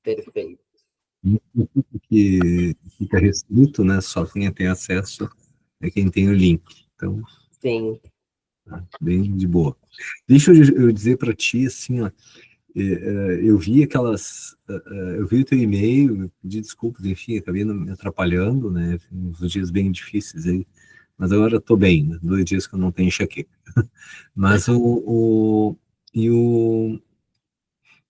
Perfeito. Que fica restrito, né? Só quem tem acesso é quem tem o link. Então, Sim. bem de boa. Deixa eu dizer para ti, assim, ó, eu vi eu vi o teu e-mail, pedi desculpas, enfim, acabei me atrapalhando, né? Uns dias bem difíceis aí, mas agora estou bem, né? 2 dias que eu não tenho enxaqueca. Mas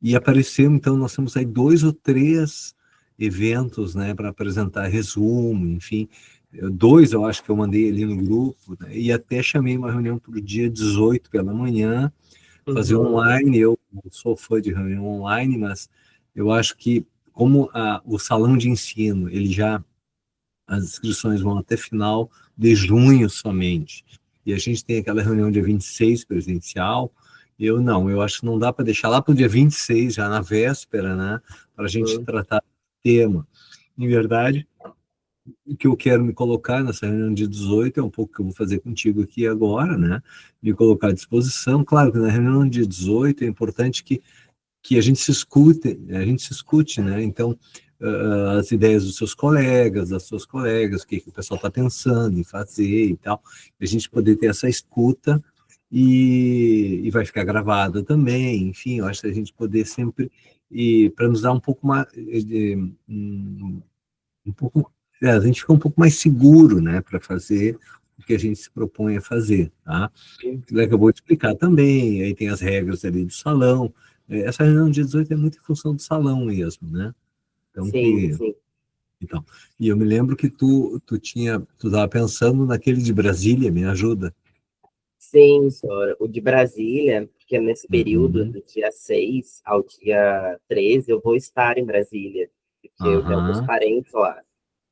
e apareceu, então, nós temos aí 2 ou 3 eventos, né, para apresentar resumo, enfim. 2 eu acho que eu mandei ali no grupo, né, e até chamei uma reunião para o dia 18 pela manhã, fazer online. Eu não sou fã de reunião online, mas eu acho que, como o salão de ensino, as inscrições vão até final de junho somente, e a gente tem aquela reunião dia 26 presencial. Eu acho que não dá para deixar lá para o dia 26, já na véspera, né, para a gente tratar do tema. Em verdade, o que eu quero me colocar nessa reunião de 18 é um pouco o que eu vou fazer contigo aqui agora, né, me colocar à disposição. Claro que na reunião de 18 é importante que a gente se escute, né? Então, as ideias dos seus colegas, das suas colegas, o que o pessoal está pensando em fazer e tal, a gente poder ter essa escuta e vai ficar gravada também, enfim, eu acho que a gente poder sempre, e para nos dar um pouco mais, um pouco, a gente fica um pouco mais seguro, né, para fazer o que a gente se propõe a fazer, tá? Que eu vou te explicar também, aí tem as regras ali do salão. Essa reunião de 18 é muito em função do salão mesmo, né? Então, Sim, sim. então, e eu me lembro que tu estava pensando naquele de Brasília, me ajuda? Sim, senhora. O de Brasília, que é nesse período Uhum. do dia 6 ao dia 13, eu vou estar em Brasília, porque eu tenho alguns Aham. parentes lá.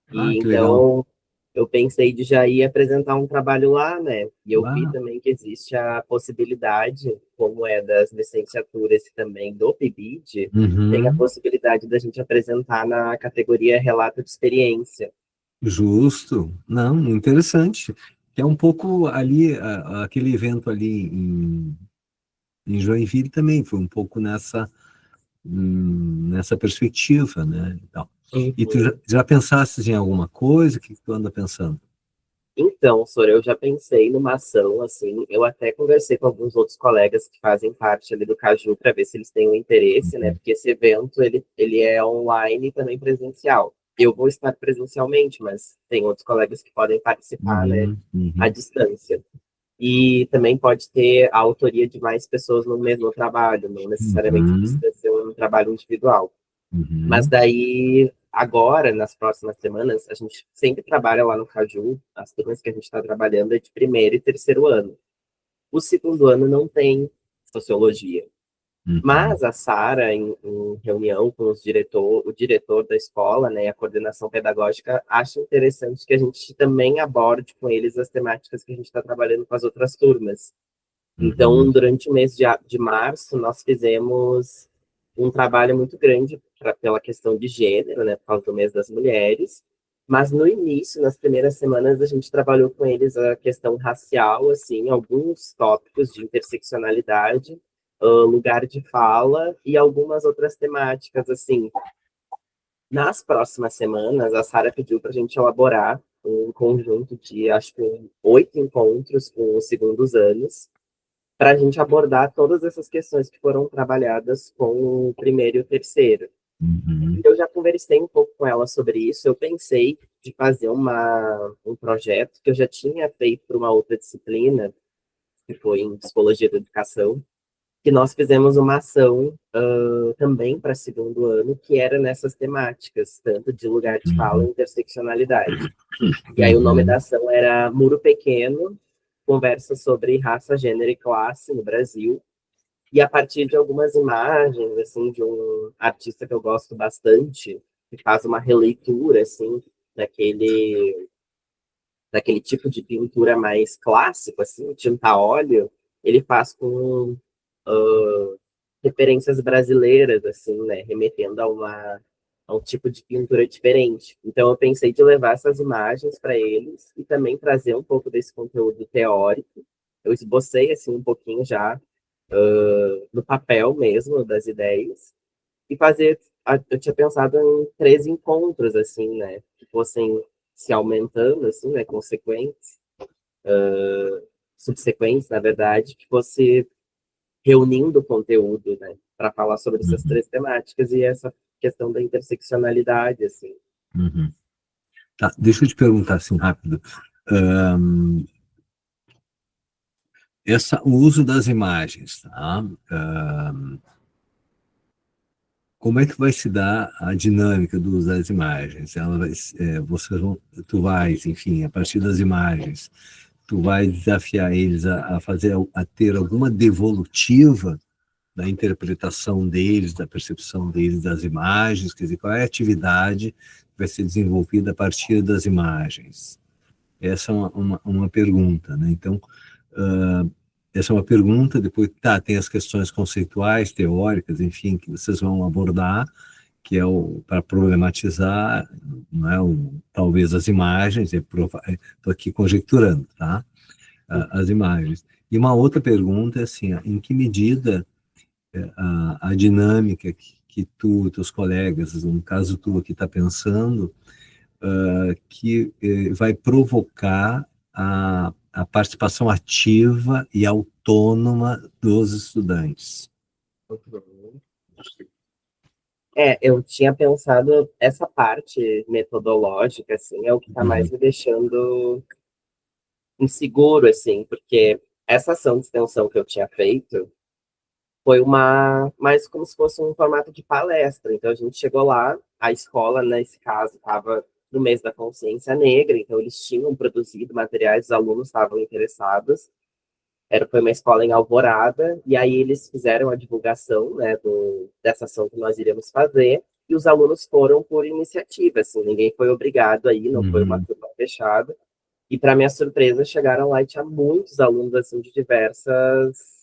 Ah, E que legal. então eu pensei de já ir apresentar um trabalho lá, né? E eu vi Ah, também que existe a possibilidade, como é das licenciaturas e também do PIBID, tem a uhum. possibilidade da gente apresentar na categoria relato de experiência. Justo. Não, interessante. Que é um pouco ali, aquele evento ali em Joinville também, foi um pouco nessa perspectiva, né? E tu Uhum. já pensaste em alguma coisa? O que tu anda pensando? Então, Sora, eu já pensei numa ação, assim, eu até conversei com alguns outros colegas que fazem parte ali do Caju para ver se eles têm um interesse, né? Porque esse evento, ele é online e também presencial. Eu vou estar presencialmente, mas tem outros colegas que podem participar, né, Uhum, à uhum, distância. E também pode ter a autoria de mais pessoas no mesmo trabalho, não necessariamente uhum, precisa ser um trabalho individual. Mas uhum, daí, agora, nas próximas semanas, a gente sempre trabalha lá no Caju, as turmas que a gente está trabalhando é de primeiro e terceiro ano. O segundo ano não tem sociologia. uhum, Mas a Sara, em reunião com o diretor da escola, né, e a coordenação pedagógica, acha interessante que a gente também aborde com eles as temáticas que a gente está trabalhando com as outras turmas. Então, uhum, durante o mês de março, nós fizemos um trabalho muito grande pela questão de gênero, né, por causa do mês das mulheres. Mas no início, nas primeiras semanas, a gente trabalhou com eles a questão racial, assim, alguns tópicos de interseccionalidade, lugar de fala e algumas outras temáticas, assim. Nas próximas semanas, a Sara pediu para a gente elaborar um conjunto de, acho que, 8 encontros com os segundos anos, para a gente abordar todas essas questões que foram trabalhadas com o primeiro e o terceiro. uhum, Eu já conversei um pouco com ela sobre isso. Eu pensei de fazer um projeto que eu já tinha feito para uma outra disciplina, que foi em Psicologia da Educação, que nós fizemos uma ação também para segundo ano, que era nessas temáticas, tanto de lugar de fala e uhum, interseccionalidade. E aí o nome da uhum, ação era Muro Pequeno, conversa sobre raça, gênero e classe no Brasil. E a partir de algumas imagens, assim, de um artista que eu gosto bastante, que faz uma releitura, assim, daquele, daquele tipo de pintura mais clássico, assim, tinta a óleo, ele faz com referências brasileiras, assim, né, remetendo a um tipo de pintura diferente. Então eu pensei de levar essas imagens para eles e também trazer um pouco desse conteúdo teórico. Eu esbocei, assim, um pouquinho já no papel mesmo das ideias e fazer eu tinha pensado em 3 encontros, assim, né? Que fossem se aumentando, assim, né? Consequentes, subsequentes, na verdade, que fosse reunindo conteúdo, né? Para falar sobre essas Uhum, 3 temáticas e essa questão da interseccionalidade, assim. uhum. Tá, deixa eu te perguntar assim rápido. Ahn, o uso das imagens, tá? Como é que vai se dar a dinâmica do uso das imagens? Ela vai, tu vais, enfim, a partir das imagens, tu vai desafiar eles a ter alguma devolutiva da interpretação deles, da percepção deles das imagens, quer dizer, qual é a atividade que vai ser desenvolvida a partir das imagens? Essa é uma pergunta, né? Então, essa é uma pergunta, depois tem as questões conceituais, teóricas, enfim, que vocês vão abordar, que é para problematizar, não é, talvez as imagens, estou aqui conjecturando, tá? As imagens. E uma outra pergunta é assim, em que medida a dinâmica que tu e teus colegas, no caso tu aqui está pensando, que vai provocar a participação ativa e autônoma dos estudantes. Uhum. Eu tinha pensado essa parte metodológica, assim, é o que está mais Uhum, me deixando inseguro, assim, porque essa ação de extensão que eu tinha feito foi mais como se fosse um formato de palestra. Então a gente chegou lá, a escola, nesse caso, estava no mês da consciência negra, então eles tinham produzido materiais, os alunos estavam interessados. Foi uma escola em Alvorada, e aí eles fizeram a divulgação, né, dessa ação que nós iríamos fazer, e os alunos foram por iniciativa, assim, ninguém foi obrigado aí, não foi uma uhum, turma fechada. E para minha surpresa, chegaram lá e tinha muitos alunos assim de diversas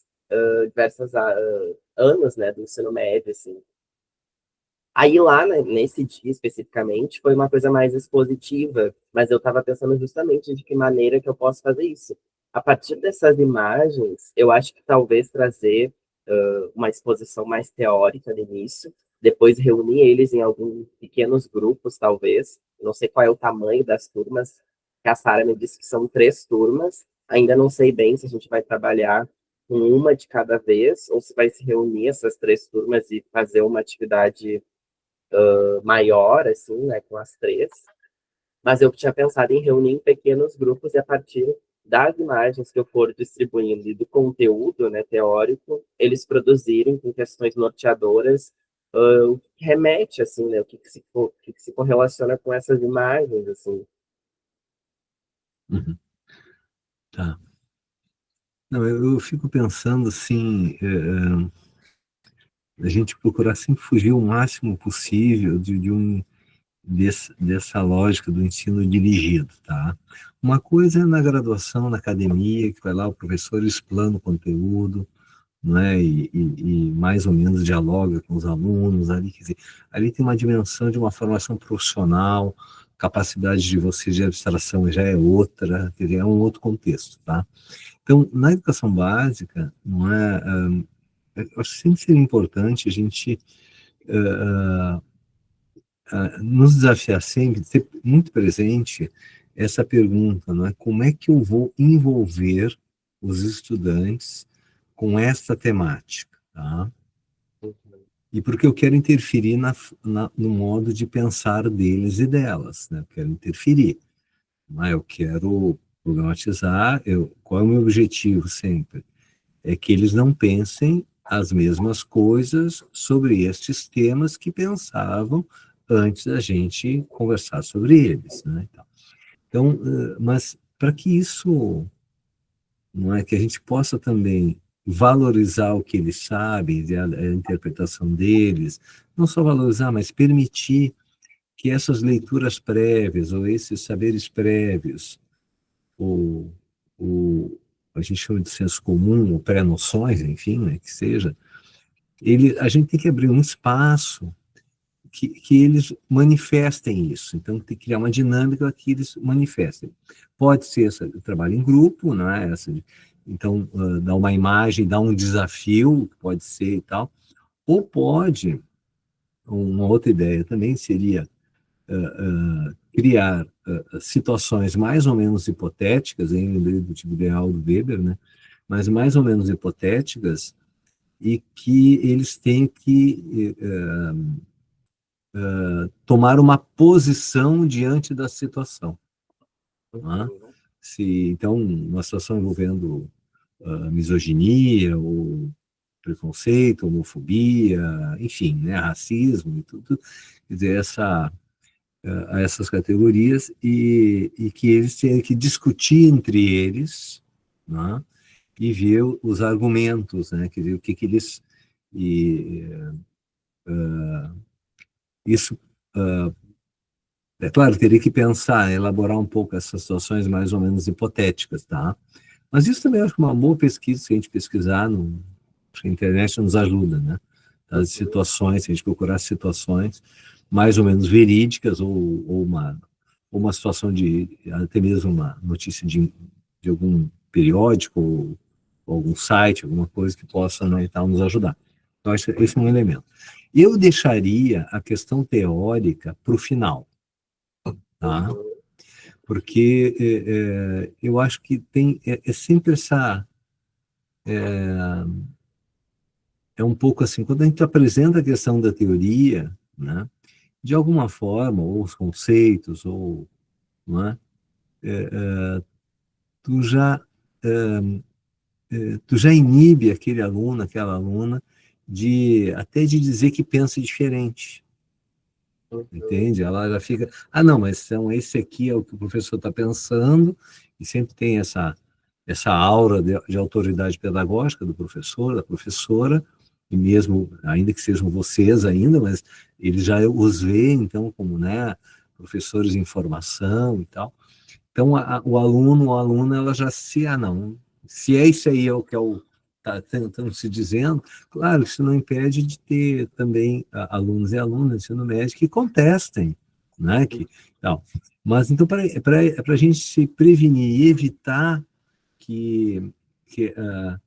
anos, né, do ensino médio, assim. Aí lá, né, nesse dia especificamente, foi uma coisa mais expositiva, mas eu estava pensando justamente de que maneira que eu posso fazer isso. A partir dessas imagens, eu acho que talvez trazer uma exposição mais teórica no início, depois reunir eles em alguns pequenos grupos, talvez. Não sei qual é o tamanho das turmas, que a Sara me disse que são 3 turmas. Ainda não sei bem se a gente vai trabalhar com uma de cada vez, ou se vai se reunir essas 3 turmas e fazer uma atividade maior, assim, né, com as 3. Mas eu tinha pensado em reunir em pequenos grupos e a partir das imagens que eu for distribuindo e do conteúdo, né, teórico, eles produzirem com questões norteadoras o que remete, assim, né, o que se correlaciona com essas imagens, assim. uhum. Tá. Não, eu fico pensando assim, a gente procurar sempre fugir o máximo possível dessa lógica do ensino dirigido, tá? Uma coisa é na graduação, na academia, que vai lá o professor explana o conteúdo, né, e mais ou menos dialoga com os alunos ali, quer dizer, ali tem uma dimensão de uma formação profissional, capacidade de você de abstração já é outra, quer dizer, é um outro contexto, tá? Então, na educação básica, não é, eu acho que sempre seria importante a gente nos desafiar sempre, ter muito presente essa pergunta, não é? Como é que eu vou envolver os estudantes com essa temática, tá? E porque eu quero interferir no modo de pensar deles e delas, né? Eu quero interferir, não é? Eu quero problematizar, qual é o meu objetivo sempre? É que eles não pensem as mesmas coisas sobre estes temas que pensavam antes da gente conversar sobre eles, né? Então, mas para que isso, não é que a gente possa também valorizar o que eles sabem, a interpretação deles, não só valorizar, mas permitir que essas leituras prévias ou esses saberes prévios, ou, ou a gente chama de senso comum, ou pré-noções, enfim, né, que seja, a gente tem que abrir um espaço que eles manifestem isso. Então, tem que criar uma dinâmica que eles manifestem. Pode ser o trabalho em grupo, não é? Então, dar uma imagem, dar um desafio, pode ser e tal, ou pode uma outra ideia também seria criar situações mais ou menos hipotéticas, hein, lembrei do tipo ideal do Weber, né, mas mais ou menos hipotéticas, e que eles têm que tomar uma posição diante da situação. Né? Se, então, uma situação envolvendo misoginia, ou preconceito, homofobia, enfim, né, racismo e tudo, quer dizer, a essas categorias, e que eles têm que discutir entre eles, né, e ver os argumentos, né, quer dizer, o que, que eles. E, isso, é claro, teria que pensar, elaborar um pouco essas situações mais ou menos hipotéticas, tá? Mas isso também acho que é uma boa pesquisa, se a gente pesquisar, acho que a internet nos ajuda, né? As situações, se a gente procurar situações mais ou menos verídicas, ou uma situação até mesmo uma notícia de algum periódico, ou algum site, alguma coisa que possa, né, e tal, nos ajudar. Então, esse é um elemento. Eu deixaria a questão teórica para o final, tá? Porque eu acho que é sempre é um pouco assim, quando a gente apresenta a questão da teoria, né, de alguma forma, ou os conceitos, ou, não é, tu já, tu já inibe aquele aluno, aquela aluna, até de dizer que pensa diferente, entende? Ela já fica, não, mas então esse aqui é o que o professor está pensando, e sempre tem essa aura de autoridade pedagógica do professor, da professora, e mesmo, ainda que sejam vocês ainda, mas ele já os vê, então, como, né, professores em formação e tal. Então, o aluno ou a aluna, ela já não, se é isso aí é o que está tentando se dizendo, claro, isso não impede de ter também alunos e alunas do ensino médio que contestem, né, tal. Mas, então, para a gente se prevenir e evitar que, que, uh,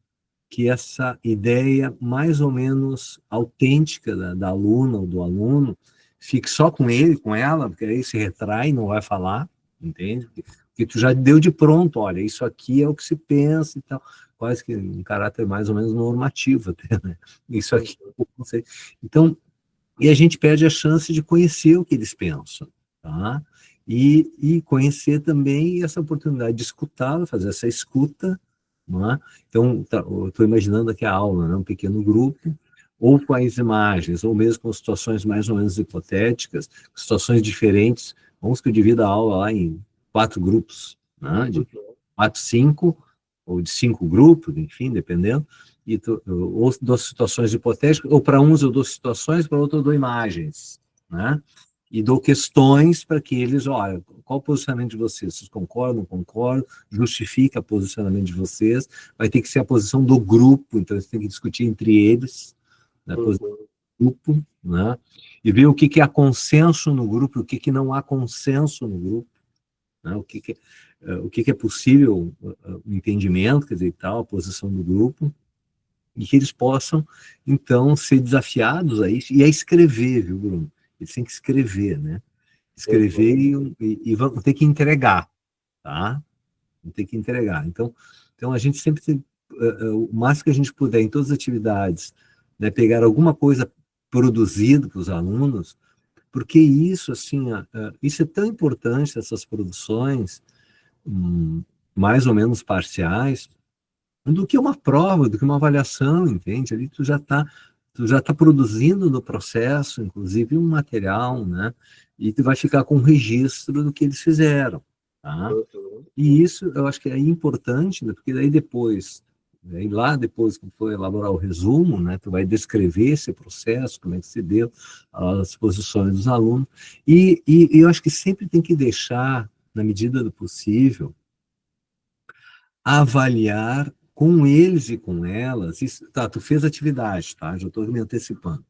que essa ideia mais ou menos autêntica da aluna ou do aluno fique só com ele, com ela, porque aí se retrai, não vai falar, entende? Porque tu já deu de pronto, olha, isso aqui é o que se pensa e tal, quase que um caráter mais ou menos normativo até, né? Isso aqui é o conceito. Então, e a gente perde a chance de conhecer o que eles pensam, tá? E conhecer também essa oportunidade de escutar, fazer essa escuta, não é? Então, eu estou imaginando aqui a aula, né? Um pequeno grupo, ou com as imagens, ou mesmo com situações mais ou menos hipotéticas, situações diferentes. Vamos que eu divida a aula lá em 4 grupos, né? De 4, 5, ou de 5 grupos, enfim, dependendo, ou dou situações hipotéticas, ou para uns eu dou situações, para outros eu dou imagens, né? E dou questões para que eles, olha, qual o posicionamento de vocês? Vocês concordam, não concordam? Justifica o posicionamento de vocês. Vai ter que ser a posição do grupo, então eles têm que discutir entre eles, né, a posição do grupo, né? E ver o que há consenso no grupo, o que não há consenso no grupo, né? O que é possível, o entendimento, quer dizer, e tal, a posição do grupo, e que eles possam, então, ser desafiados a isso, e a escrever, viu, Bruno? Eles têm que escrever, né? Escrever e vão ter que entregar, tá? Vão ter que entregar. Então a gente sempre tem, o máximo que a gente puder, em todas as atividades, né, pegar alguma coisa produzida para os alunos, porque isso, assim, isso é tão importante, essas produções, mais ou menos parciais, do que uma prova, do que uma avaliação, entende? Ali tu já tá produzindo no processo, inclusive um material, né? E tu vai ficar com um registro do que eles fizeram, tá? E isso eu acho que é importante, né? Porque daí depois, aí lá depois que for elaborar o resumo, né? Tu vai descrever esse processo, como é que se deu, as posições dos alunos, e eu acho que sempre tem que deixar, na medida do possível, avaliar com eles e com elas. Isso, tá, tu fez atividade, tá? Já estou me antecipando.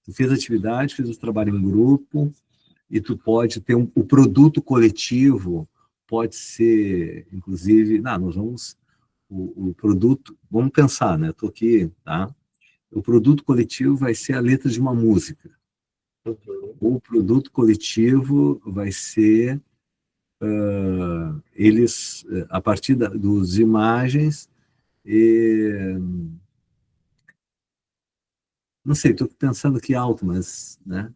Tu fez atividade, fez o trabalho em grupo, e tu pode ter o produto coletivo, pode ser, inclusive, nós vamos, o produto, vamos pensar, né? Estou aqui, tá? O produto coletivo vai ser a letra de uma música, Uhum. O produto coletivo vai ser eles, a partir dos imagens, e, não sei, estou pensando aqui alto, mas, né,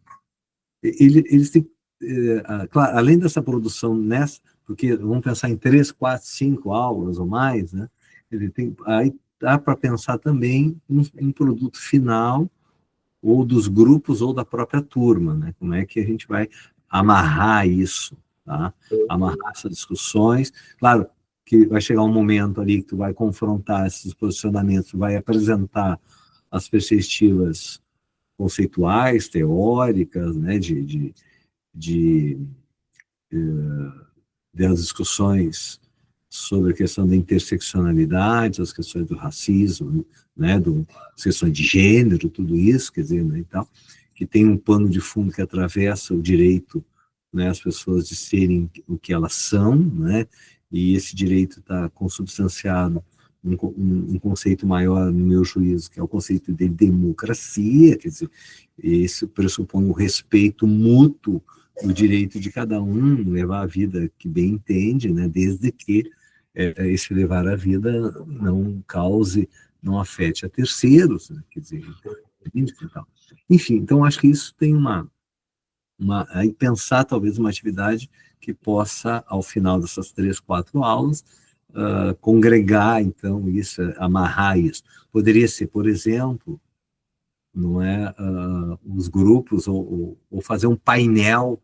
eles têm, claro, além dessa produção nessa, porque vamos pensar em 3, 4, 5 aulas ou mais, né, ele tem, aí dá para pensar também em produto final, ou dos grupos ou da própria turma, né? Como é que a gente vai amarrar isso, tá? Amarrar Uhum. essas discussões. Claro que vai chegar um momento ali que tu vai confrontar esses posicionamentos, vai apresentar as perspectivas conceituais, teóricas, né? De das discussões sobre a questão da interseccionalidade, as questões do racismo, né, as questões de gênero, tudo isso, quer dizer, né, e tal, que tem um pano de fundo que atravessa o direito, né, as pessoas de serem o que elas são, né, e esse direito está consubstanciado um conceito maior, no meu juízo, que é o conceito de democracia, quer dizer, isso pressupõe o respeito mútuo o direito de cada um levar a vida que bem entende, né, desde que esse levar a vida não cause, não afete a terceiros, né, quer dizer, entende? Então, enfim, então acho que isso tem aí pensar talvez uma atividade que possa, ao final dessas 3, 4 aulas, congregar então isso, amarrar isso. Poderia ser, por exemplo, não é, os grupos, ou fazer um painel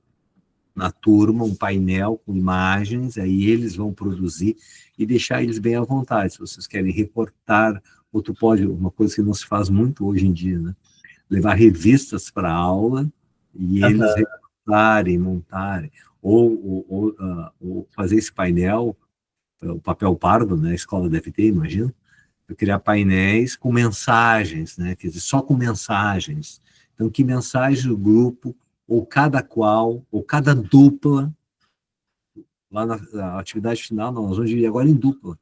na turma, um painel com imagens, aí eles vão produzir e deixar eles bem à vontade. Se vocês querem reportar, ou tu pode, uma coisa que não se faz muito hoje em dia, né? Levar revistas para a aula e eles Aham. reportarem, montarem, ou fazer esse painel, o papel pardo, né? A escola deve ter, imagino, criar painéis com mensagens, né? Quer dizer, só com mensagens. Então, que mensagem o grupo, ou cada qual, ou cada dupla, lá na atividade final, nós vamos dividir agora em dupla.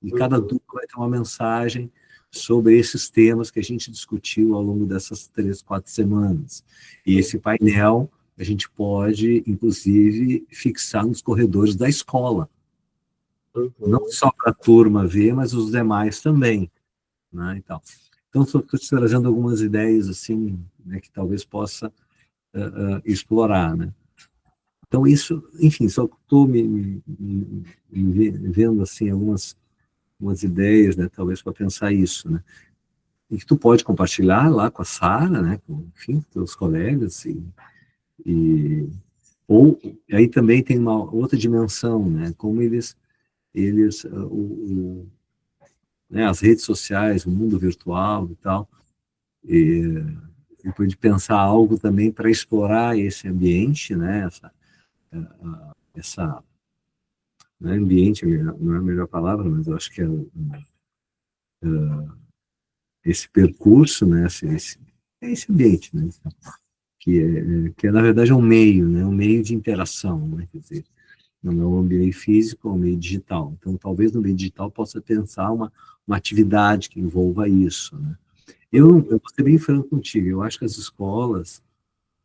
E cada Uhum. dupla vai ter uma mensagem sobre esses temas que a gente discutiu ao longo dessas 3, 4 semanas. E esse painel a gente pode, inclusive, fixar nos corredores da escola. Não Uhum. só para a turma ver, mas os demais também. Né, então estou te trazendo algumas ideias assim, né, que talvez possa explorar, né? Então isso, enfim, só estou vendo assim algumas ideias, né, talvez para pensar isso, né? E que tu pode compartilhar lá com a Sara, né, com, enfim, com teus colegas e ou aí também tem uma outra dimensão, né? Como eles né, as redes sociais, o mundo virtual e tal, e depois de pensar algo também para explorar esse ambiente, né? Essa não é ambiente, não é a melhor palavra, mas eu acho que é esse percurso, né? Esse ambiente, né? Que na verdade é um meio, né? Um meio de interação, né? Quer dizer, não é um ambiente físico, é um meio digital. Então, talvez no meio digital possa pensar uma atividade que envolva isso, né? Eu vou ser bem franco contigo, eu acho que as escolas,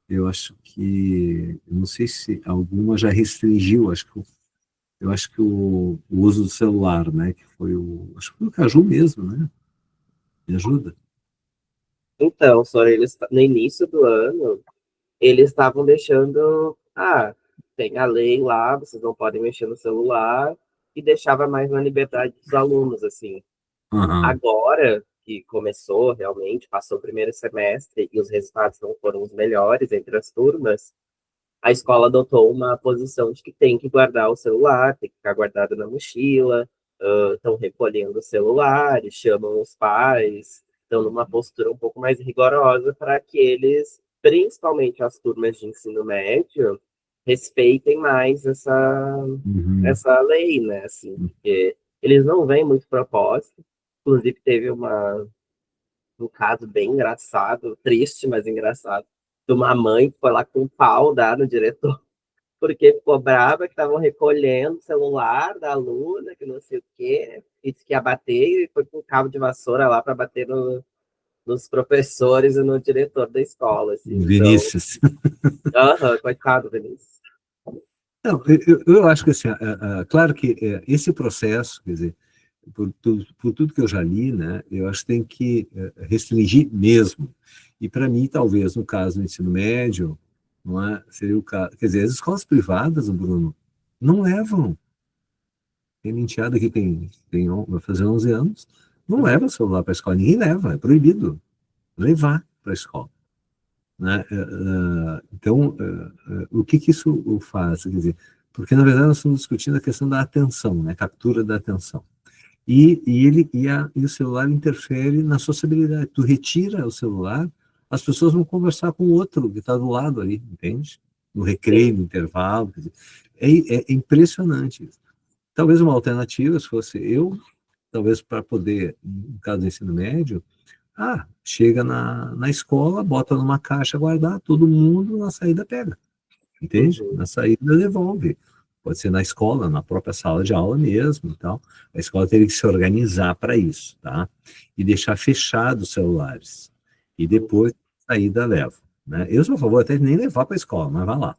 eu acho que, eu não sei se alguma já restringiu, eu acho que o uso do celular, né, que foi acho que foi o Caju mesmo, né, me ajuda. Então, só eles no início do ano, eles estavam deixando, tem a lei lá, vocês não podem mexer no celular, e deixava mais na liberdade dos alunos, assim. Aham, Agora que começou realmente, passou o primeiro semestre e os resultados não foram os melhores entre as turmas, a escola adotou uma posição de que tem que guardar o celular, tem que ficar guardado na mochila, estão recolhendo os celulares, chamam os pais, estão numa postura um pouco mais rigorosa para que eles, principalmente as turmas de ensino médio, respeitem mais uhum, essa lei, né? Assim, porque eles não veem muito propósito. Inclusive, teve um caso bem engraçado, triste, mas engraçado, de uma mãe que foi lá com um pau dar no diretor, porque ficou brava que estavam recolhendo o celular da aluna, que não sei o quê, disse que ia bater e foi com um cabo de vassoura lá para bater nos professores e no diretor da escola, assim, então, Vinícius. coitado, Vinícius. Não, eu acho que assim, claro que esse processo, quer dizer, por tudo que eu já li, né, eu acho que tem que restringir mesmo. E para mim, talvez, no caso do ensino médio, não é, seria o caso, quer dizer, as escolas privadas, Bruno, não levam. Tem menteada que vai fazer 11 anos, não leva celular para a escola, ninguém leva, é proibido levar para a escola. Né? Então, o que isso faz? Quer dizer, porque, na verdade, nós estamos discutindo a questão da atenção, né? Captura da atenção. E o celular interfere na sociabilidade. Tu retira o celular, as pessoas vão conversar com o outro que está do lado ali, entende? No recreio, Sim. no intervalo. Quer dizer, é impressionante isso. Talvez uma alternativa, se fosse eu, talvez para poder, no caso do ensino médio, chega na escola, bota numa caixa, guardar, todo mundo na saída pega, entende? Uhum. Na saída devolve. Pode ser na escola, na própria sala de aula mesmo e tal. A escola teria que se organizar para isso, tá? E deixar fechados os celulares. E depois, a saída leva. Né? Eu sou a favor até de nem levar para a escola, mas vai lá.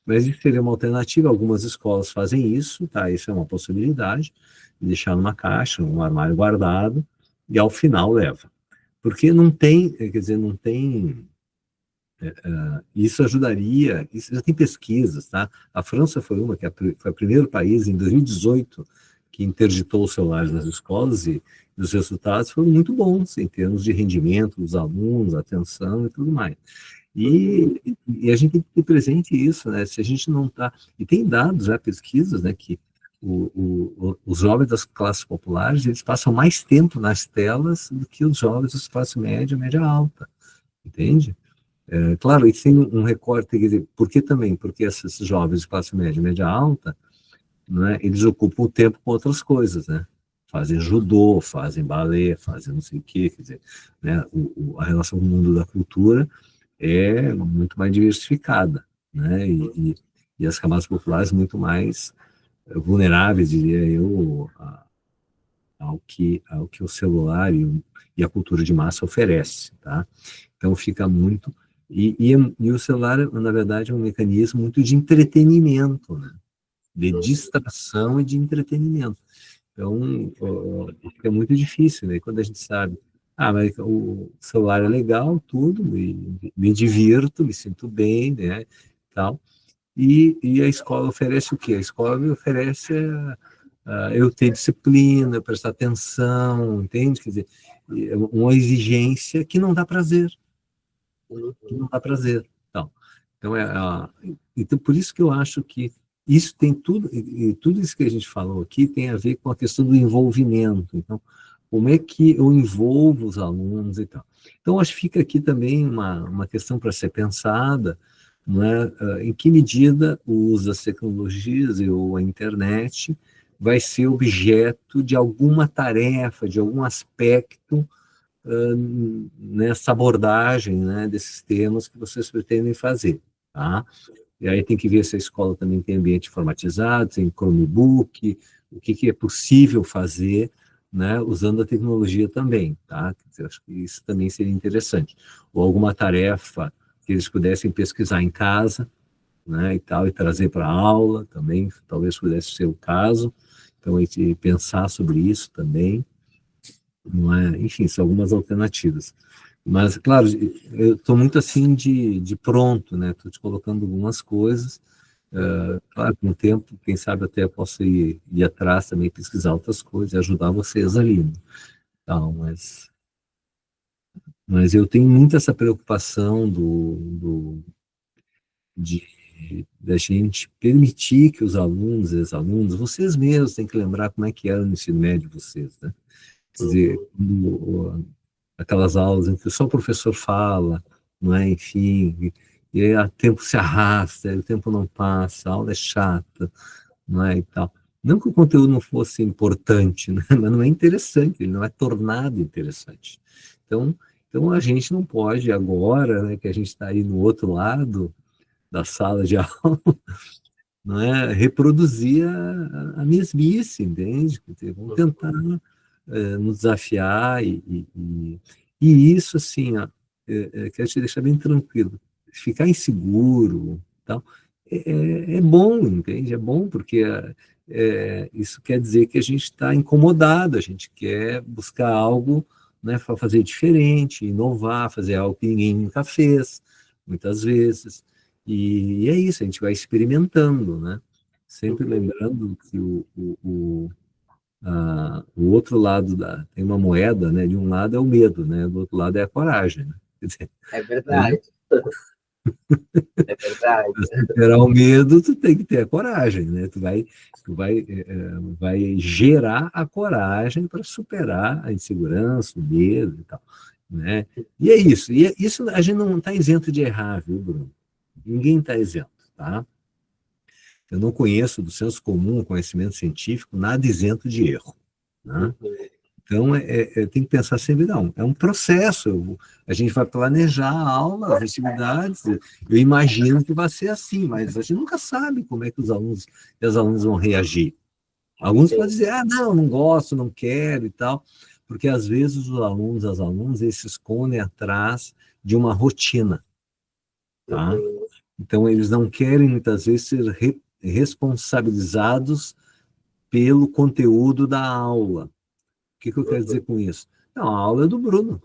Mas isso seria uma alternativa, algumas escolas fazem isso, tá? Isso é uma possibilidade, de deixar numa caixa, num armário guardado, e ao final leva. Porque não tem, quer dizer, não tem. Isso ajudaria, isso já tem pesquisas, tá? A França foi uma, foi o primeiro país em 2018 que interditou os celulares nas escolas e os resultados foram muito bons em termos de rendimento dos alunos, atenção e tudo mais. E a gente tem que ter presente isso, né? Se a gente não está. E tem dados, já pesquisas, né, que os jovens das classes populares eles passam mais tempo nas telas do que os jovens das classes média, média alta, entende? Claro, e tem um recorte, quer dizer, por que também? Porque esses jovens de classe média, média alta, né, eles ocupam o tempo com outras coisas, né? Fazem judô, fazem balé, fazem não sei o quê, quer dizer, né, a relação com o mundo da cultura é muito mais diversificada, né? E as camadas populares muito mais vulneráveis, diria eu, ao que o celular e a cultura de massa oferece, tá? Então fica muito e o celular, na verdade, é um mecanismo muito de entretenimento, né? De distração e de entretenimento. Então, fica muito difícil, né? Quando a gente sabe, mas o celular é legal, tudo, me divirto, me sinto bem, né? Tal. E a escola oferece o quê? A escola me oferece eu ter disciplina, prestar atenção, entende? Quer dizer, uma exigência que não dá prazer, que Uhum. não dá prazer. Então, então, por isso que eu acho que isso tem tudo, e tudo isso que a gente falou aqui tem a ver com a questão do envolvimento. Então, como é que eu envolvo os alunos e tal. Então, acho que fica aqui também uma questão para ser pensada, não é? Em que medida o uso das tecnologias ou a internet vai ser objeto de alguma tarefa, de algum aspecto nessa abordagem, né, desses temas que vocês pretendem fazer, tá? E aí tem que ver se a escola também tem ambiente informatizado, tem Chromebook, o que é possível fazer, né, usando a tecnologia também, tá? Eu acho que isso também seria interessante. Ou alguma tarefa que eles pudessem pesquisar em casa, né, e tal, e trazer para a aula também, talvez pudesse ser o caso. Então, a gente pensar sobre isso também, não é? Enfim, são algumas alternativas. Mas, claro, eu estou muito assim de pronto, né? Estou te colocando algumas coisas. Claro, com o tempo, quem sabe até eu posso ir atrás também, pesquisar outras coisas e ajudar vocês ali. Né? Então, mas eu tenho muito essa preocupação de da gente permitir que os alunos e as alunas, vocês mesmos têm que lembrar como é que era no ensino médio de vocês, né? Quer dizer, Uhum. aquelas aulas em que só o professor fala, não é? Enfim, e aí o tempo se arrasta, o tempo não passa, a aula é chata, não é? E tal. Não que o conteúdo não fosse importante, né? Mas não é interessante, ele não é tornado interessante. Então, então a gente não pode agora, né, que a gente está aí no outro lado da sala de aula, não é, reproduzir a mesmice, entende? Quer dizer, vamos tentar nos desafiar E isso, assim, ó, quero te deixar bem tranquilo. Ficar inseguro, tal, é bom, entende? É bom porque isso quer dizer que a gente está incomodado, a gente quer buscar algo, né, para fazer diferente, inovar, fazer algo que ninguém nunca fez, muitas vezes. E é isso, a gente vai experimentando, né? Sempre Uhum. lembrando que o outro lado tem uma moeda, né? De um lado é o medo, né? Do outro lado é a coragem, né? Quer dizer, É né? verdade, é verdade. Para superar o medo, tu tem que ter a coragem, né? Vai gerar a coragem para superar a insegurança, o medo e tal, né? E é isso. E isso a gente não está isento de errar, viu, Bruno? Ninguém está isento, tá? Eu não conheço do senso comum, conhecimento científico, nada isento de erro, né? Uhum. Então, tem que pensar sempre, não, é um processo, a gente vai planejar a aula, as atividades, eu imagino que vai ser assim, mas a gente nunca sabe como é que os alunos e as alunas vão reagir. Alguns podem Sim. dizer, não, não gosto, não quero e tal, porque às vezes os alunos, as alunas, eles se escondem atrás de uma rotina, tá? Uhum. Então, eles não querem, muitas vezes, ser responsabilizados pelo conteúdo da aula. O que eu quero dizer Uhum. com isso? Não, a aula é do Bruno.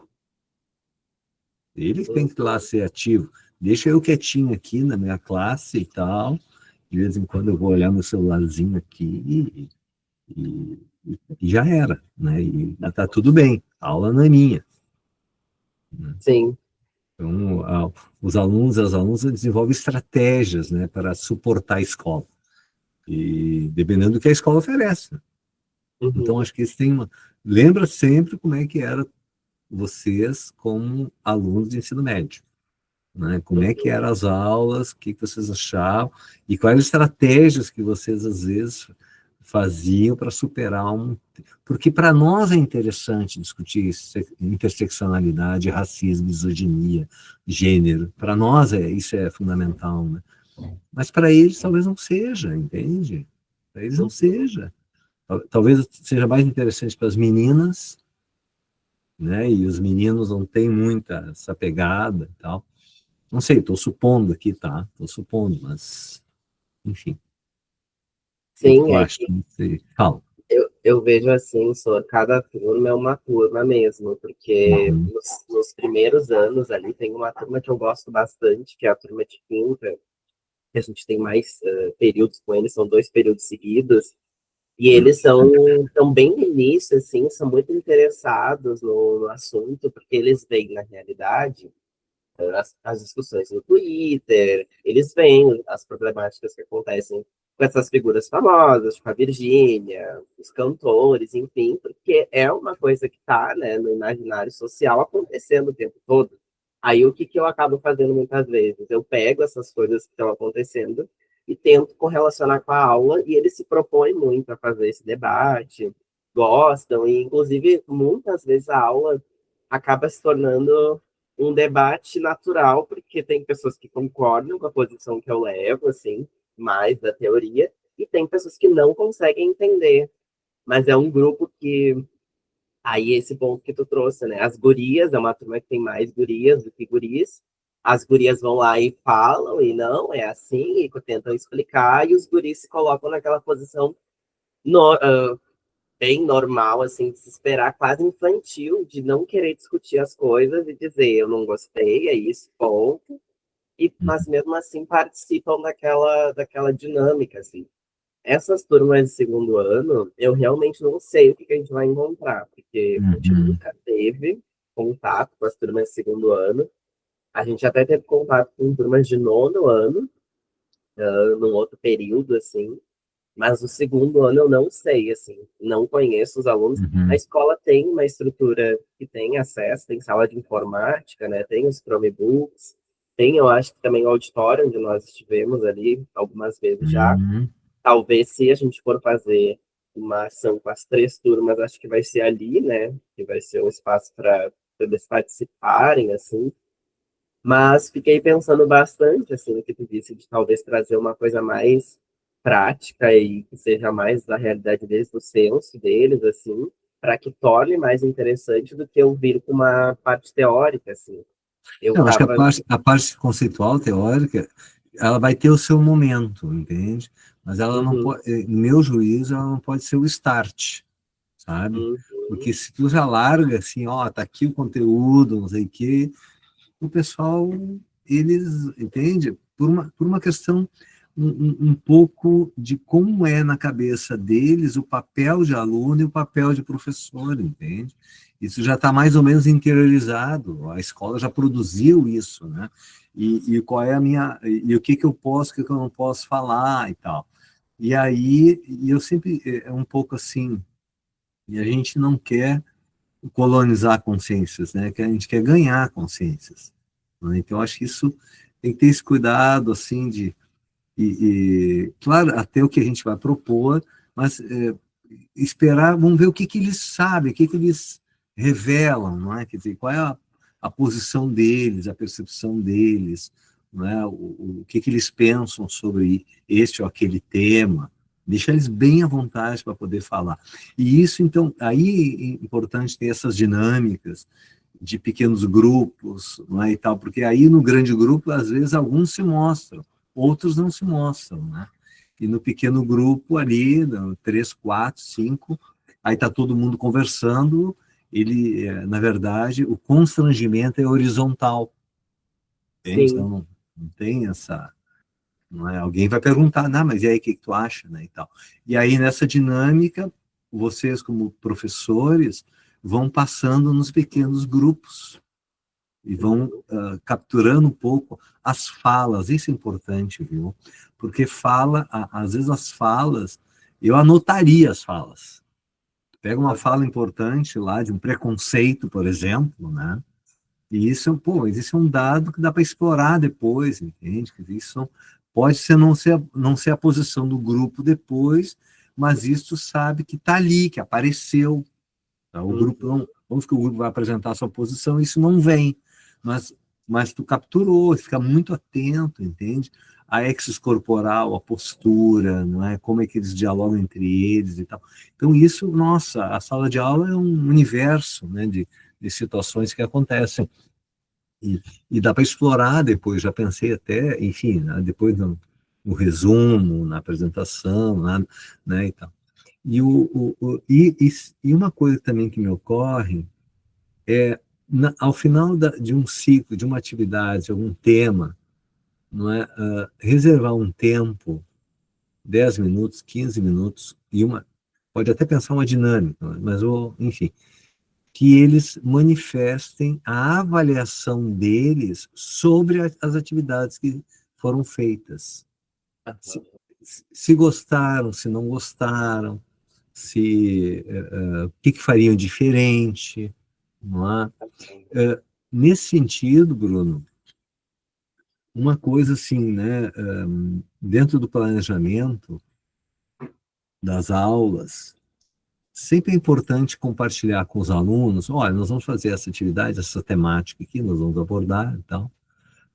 Ele que tem que ir lá Uhum. ser ativo. Deixa eu quietinho aqui na minha classe e tal. De vez em quando eu vou olhar meu celularzinho aqui e já era, né? E tá tudo bem. A aula não é minha, né? Sim. Então, os alunos e as alunas desenvolvem estratégias, né, para suportar a escola. E dependendo do que a escola oferece. Então, Uhum. acho que eles têm uma. Lembra sempre como é que era vocês como alunos de ensino médio, né? Como é que Uhum. eram as aulas, o que vocês achavam e quais estratégias que vocês às vezes faziam para superar um. Porque para nós é interessante discutir interseccionalidade, racismo, misoginia, gênero. Para nós isso é fundamental, né? Mas para eles talvez não seja, entende? Para eles não Uhum. seja. Talvez seja mais interessante para as meninas, né? E os meninos não têm muita essa pegada e tal. Não sei, estou supondo aqui, tá? Estou supondo, mas, enfim, o que que Sim, tu é acha? que Não sei. Fala. eu vejo assim, cada turma é uma turma mesmo, porque Uhum, nos primeiros anos ali tem uma turma que eu gosto bastante, que é a turma de quinta, que a gente tem mais períodos com eles, são 2 períodos seguidos, e eles são bem no início, assim, são muito interessados no assunto, porque eles veem na realidade as discussões no Twitter, eles veem as problemáticas que acontecem com essas figuras famosas, tipo a Virgínia, os cantores, enfim, porque é uma coisa que está, né, no imaginário social acontecendo o tempo todo. Aí o que, que eu acabo fazendo muitas vezes? Eu pego essas coisas que estão acontecendo e tento correlacionar com a aula, e eles se propõem muito a fazer esse debate, gostam, e inclusive muitas vezes a aula acaba se tornando um debate natural, porque tem pessoas que concordam com a posição que eu levo, assim, mais da teoria, e tem pessoas que não conseguem entender. Mas é um grupo que. Aí, esse ponto que tu trouxe, né? As gurias, é uma turma que tem mais gurias do que guris. As gurias vão lá e falam, e não, é assim, e tentam explicar, e os guris se colocam naquela posição no, bem normal, assim, de se esperar, quase infantil, de não querer discutir as coisas e dizer, eu não gostei, é isso, ponto. Mas uhum, mesmo assim participam daquela dinâmica, assim. Essas turmas de segundo ano, eu realmente não sei o que a gente vai encontrar, porque a gente uhum, nunca teve contato com as turmas de segundo ano. A gente até teve contato com turmas de nono ano, num outro período, assim, mas o segundo ano eu não sei, assim, não conheço os alunos. A uhum, escola tem uma estrutura que tem acesso, tem sala de informática, né? Tem os Chromebooks, tem, eu acho que também o auditório, onde nós estivemos ali algumas vezes já. uhum, Talvez se a gente for fazer uma ação com as 3 turmas, acho que vai ser ali, né? Que vai ser um espaço para eles participarem, assim. Mas fiquei pensando bastante, assim, no que tu disse, de talvez trazer uma coisa mais prática e que seja mais da realidade deles, do senso deles, assim, para que torne mais interessante do que eu vir com uma parte teórica, assim. Eu Não, acho que tava. a parte conceitual, teórica, ela vai ter o seu momento, entende? Mas ela não Uhum, pode, em meu juízo, ela não pode ser o start, sabe? uhum, Porque se tu já larga assim, ó, tá aqui o conteúdo, não sei o quê, o pessoal, eles, entende? Por uma questão um pouco de como é na cabeça deles o papel de aluno e o papel de professor, entende? Isso já está mais ou menos interiorizado, a escola já produziu isso, né? E qual é a minha, e o que que eu posso, o que que eu não posso falar e tal. E aí, e eu sempre, é um pouco assim, e a gente não quer colonizar consciências, né? Que a gente quer ganhar consciências. Né? Então, acho que isso tem que ter esse cuidado, assim, claro, até o que a gente vai propor, mas esperar, vamos ver o que que eles sabem, o que que eles revelam, não é? Quer dizer, qual é a posição deles, a percepção deles, não é? O que que eles pensam sobre este ou aquele tema, deixar eles bem à vontade para poder falar. E isso, então, aí é importante ter essas dinâmicas de pequenos grupos, não é, e tal, porque aí no grande grupo, às vezes, alguns se mostram, outros não se mostram, né? E no pequeno grupo ali, três, quatro, cinco, aí está todo mundo conversando, ele, na verdade, o constrangimento é horizontal, entende? sim. Então não tem essa, não é? Alguém vai perguntar, não, mas e aí, o que, que tu acha, né, e tal. E aí, nessa dinâmica, vocês, como professores, vão passando nos pequenos grupos, e vão Uhum, capturando um pouco as falas, isso é importante, viu? Porque às vezes as falas, eu anotaria as falas. Pega uma aham, fala importante lá de um preconceito, por exemplo, né? E isso, pô, isso é um dado que dá para explorar depois, entende? Isso pode ser não ser a posição do grupo depois, mas isso sabe que está ali, que apareceu, tá? O grupo uhum, não, vamos que o grupo vai apresentar a sua posição, isso não vem, mas, mas tu capturou, fica muito atento, entende? A exis corporal, a postura, não é? Como é que eles dialogam entre eles e tal. Então isso, nossa, a sala de aula é um universo, né, de situações que acontecem e, e dá para explorar depois. Já pensei até, enfim, né, depois no resumo, na apresentação, né, e tal. E uma coisa também que me ocorre é, ao final de um ciclo, de uma atividade, de algum tema, não é, reservar um tempo, 10 minutos, 15 minutos, pode até pensar uma dinâmica, mas, enfim, que eles manifestem a avaliação deles sobre as atividades que foram feitas. Se, aham, se gostaram, se não gostaram, o que, que fariam diferente, não é? Nesse sentido, Bruno, uma coisa assim, né, dentro do planejamento das aulas, sempre é importante compartilhar com os alunos, olha, nós vamos fazer essa atividade, essa temática aqui, nós vamos abordar, então,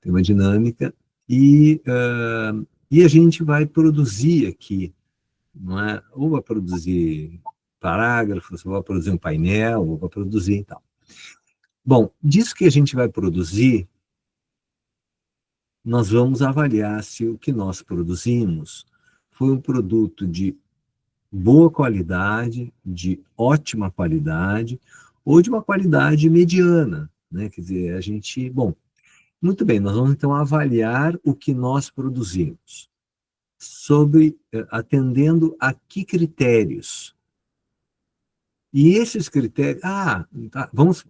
tem uma dinâmica, e a gente vai produzir aqui, não é? Ou vai produzir parágrafos, ou vai produzir um painel, ou vai produzir e tal. Bom, disso que a gente vai produzir, nós vamos avaliar se o que nós produzimos foi um produto de boa qualidade, de ótima qualidade, ou de uma qualidade mediana, né? Quer dizer, a gente, bom, muito bem, nós vamos então avaliar o que nós produzimos, atendendo a que critérios. E esses critérios, tá, vamos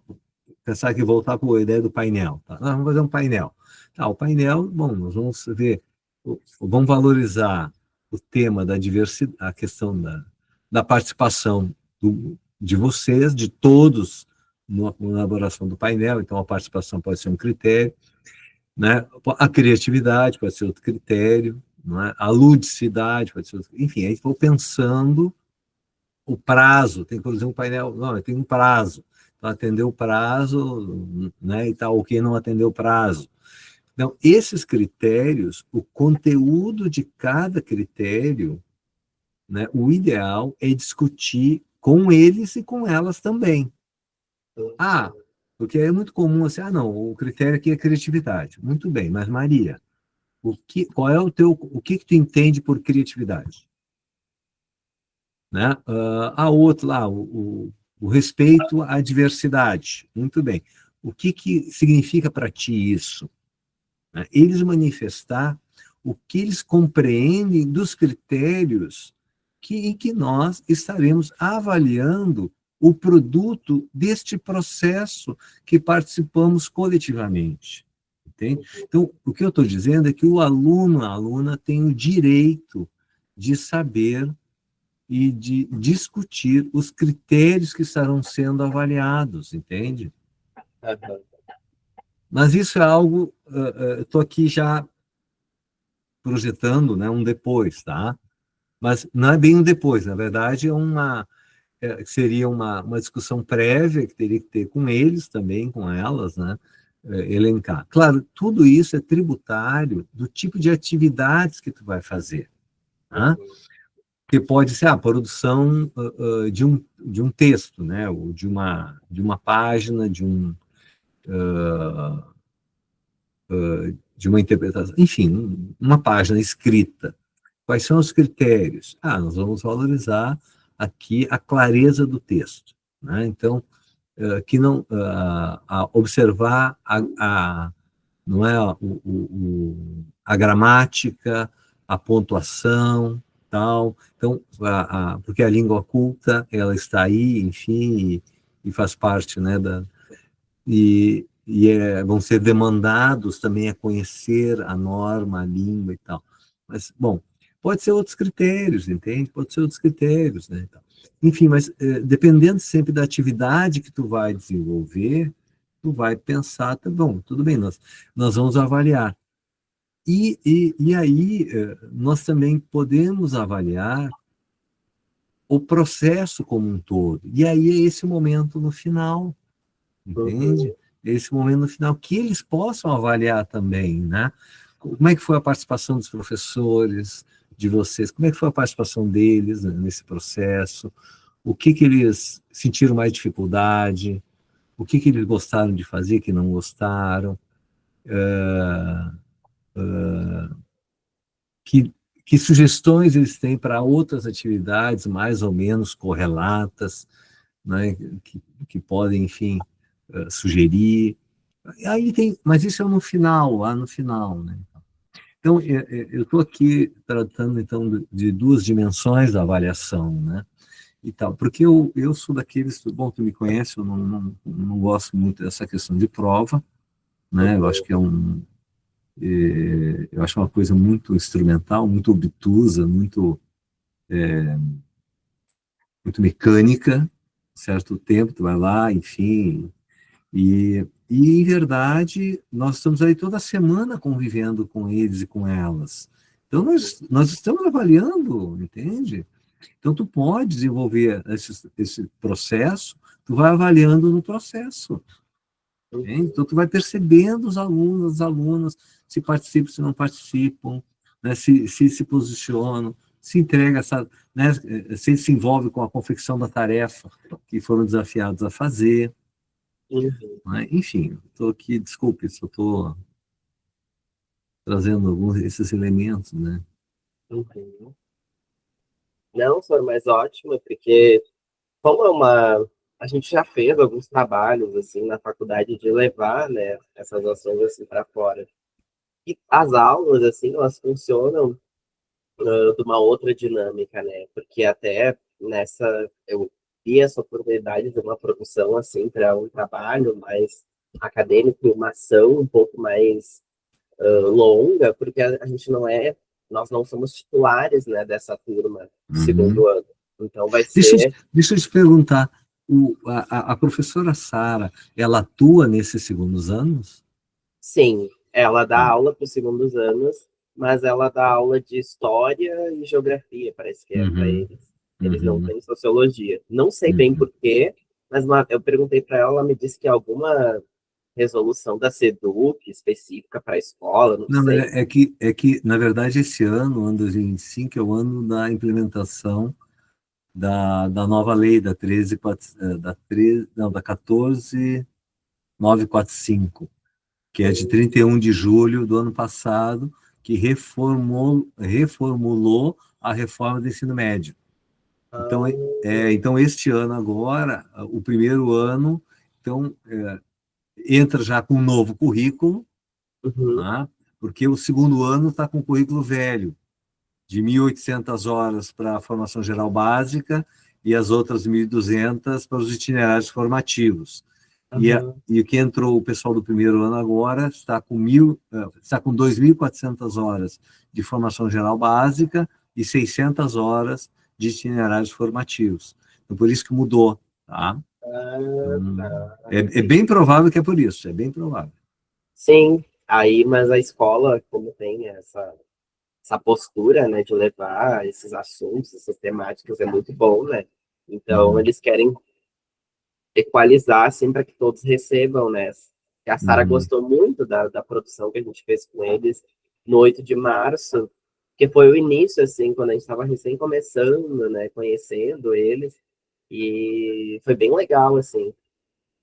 pensar que voltar para a ideia do painel. Tá? Vamos fazer um painel. Tá, o painel, bom, nós vamos ver, vamos valorizar o tema da diversidade, a questão da participação de vocês, de todos, na elaboração do painel. Então, a participação pode ser um critério, né? A criatividade pode ser outro critério, não é? A ludicidade pode ser outro. Enfim, aí estou pensando o prazo, tem que produzir um painel, não, tem um prazo. Então, atender o prazo, né, e tal, quem não atendeu o prazo. Então, esses critérios, o conteúdo de cada critério, né, o ideal é discutir com eles e com elas também. Ah, porque é muito comum assim, não, o critério aqui é criatividade. Muito bem, mas Maria, qual é o que tu entende por criatividade? Né? A outro lá, o respeito à diversidade. Muito bem. O que significa para ti isso? Né? Eles manifestar o que eles compreendem dos critérios em que nós estaremos avaliando o produto deste processo que participamos coletivamente. Entende? Então, o que eu estou dizendo é que o aluno, a aluna, tem o direito de saber e de discutir os critérios que estarão sendo avaliados, entende? Mas isso é algo, estou aqui já projetando, né, um depois, tá? Mas não é bem um depois, na verdade seria uma discussão prévia que teria que ter com eles também, com elas, né? Elencar. Claro, tudo isso é tributário do tipo de atividades que tu vai fazer, tá? Que pode ser a produção de um texto, né? Ou de uma página, de uma interpretação, enfim, uma página escrita. Quais são os critérios? Nós vamos valorizar aqui a clareza do texto, né? Então, que não observar não é a gramática, a pontuação, tal. Então, porque a língua culta ela está aí, enfim, e faz parte, né, vão ser demandados também a conhecer a norma, a língua e tal. Mas, bom, pode ser outros critérios, entende? Pode ser outros critérios, né? Enfim, mas dependendo sempre da atividade que tu vai desenvolver, tu vai pensar, tá bom, tudo bem, nós vamos avaliar. E aí, nós também podemos avaliar o processo como um todo. E aí é esse momento no final, entende? Esse momento no final, que eles possam avaliar também, né? Como é que foi a participação dos professores, de vocês? Como é que foi a participação deles, né, nesse processo? O que eles sentiram mais dificuldade? O que eles gostaram de fazer, que não gostaram? Que, que sugestões eles têm para outras atividades mais ou menos correlatas, né, que podem, enfim, sugerir. Aí tem, mas isso é no final, lá no final, né? Então, eu estou aqui tratando, então, de duas dimensões da avaliação, né? E tal, porque eu sou daqueles, bom, tu me conhece, eu não gosto muito dessa questão de prova, né? Eu acho que eu acho uma coisa muito instrumental, muito obtusa, muito mecânica, certo tempo, tu vai lá, enfim, em verdade, nós estamos aí toda semana convivendo com eles e com elas. Então, nós estamos avaliando, entende? Então, tu pode desenvolver esse processo, tu vai avaliando no processo. Entende? Então, tu vai percebendo os alunos, as alunas, se participam, se não participam, né? Se posicionam, se entrega, né? Se envolve com a confecção da tarefa que foram desafiados a fazer. Né? Enfim, estou aqui, desculpe, só estou trazendo alguns desses elementos, né? Não, senhor, mas ótimo, porque como a gente já fez alguns trabalhos assim na faculdade de levar, né, essas ações assim para fora. E as aulas assim, elas funcionam de uma outra dinâmica, né? Porque até nessa eu vi essa oportunidade de uma produção assim para um trabalho mais acadêmico, uma ação um pouco mais longa, porque a gente nós não somos titulares, né, dessa turma do Uhum. segundo ano. Então vai Deixa, ser, deixa eu te perguntar, a professora Sara, ela atua nesses segundos anos? sim, ela dá Hum. aula para os segundos anos, mas ela dá aula de história e geografia, parece que é para Uhum. eles. Eles não Uhum. têm sociologia. Não sei bem Uhum. por quê, mas eu perguntei para ela, ela me disse que é alguma resolução da SEDUC específica para a escola, não Não, mas sei. é que, na verdade, esse ano, ano 2025, é o ano da implementação da nova lei da 13, da 13, não, da 14.945, que é de Sim. 31 de julho do ano passado, que reformulou a reforma do ensino médio. Então, Ah, então este ano agora, o primeiro ano, então, entra já com um novo currículo, uhum, né? Porque o segundo ano está com o currículo velho, de 1.800 horas para a formação geral básica e as outras 1.200 para os itinerários formativos. aham. E o que entrou o pessoal do primeiro ano agora está com 2.400 horas de formação geral básica e 600 horas de itinerários formativos. Então, por isso que mudou, tá? Ah, Então, tá, é entendi. bem provável que é por isso, é bem provável. Sim, aí, mas a escola, como tem essa postura, né, de levar esses assuntos, essas temáticas, é muito bom, né? Então, Uhum, eles querem equalizar, assim, para que todos recebam, né? A Sara uhum, gostou muito da produção que a gente fez com eles no 8 de março, que foi o início, assim, quando a gente estava recém começando, né, conhecendo eles, e foi bem legal, assim.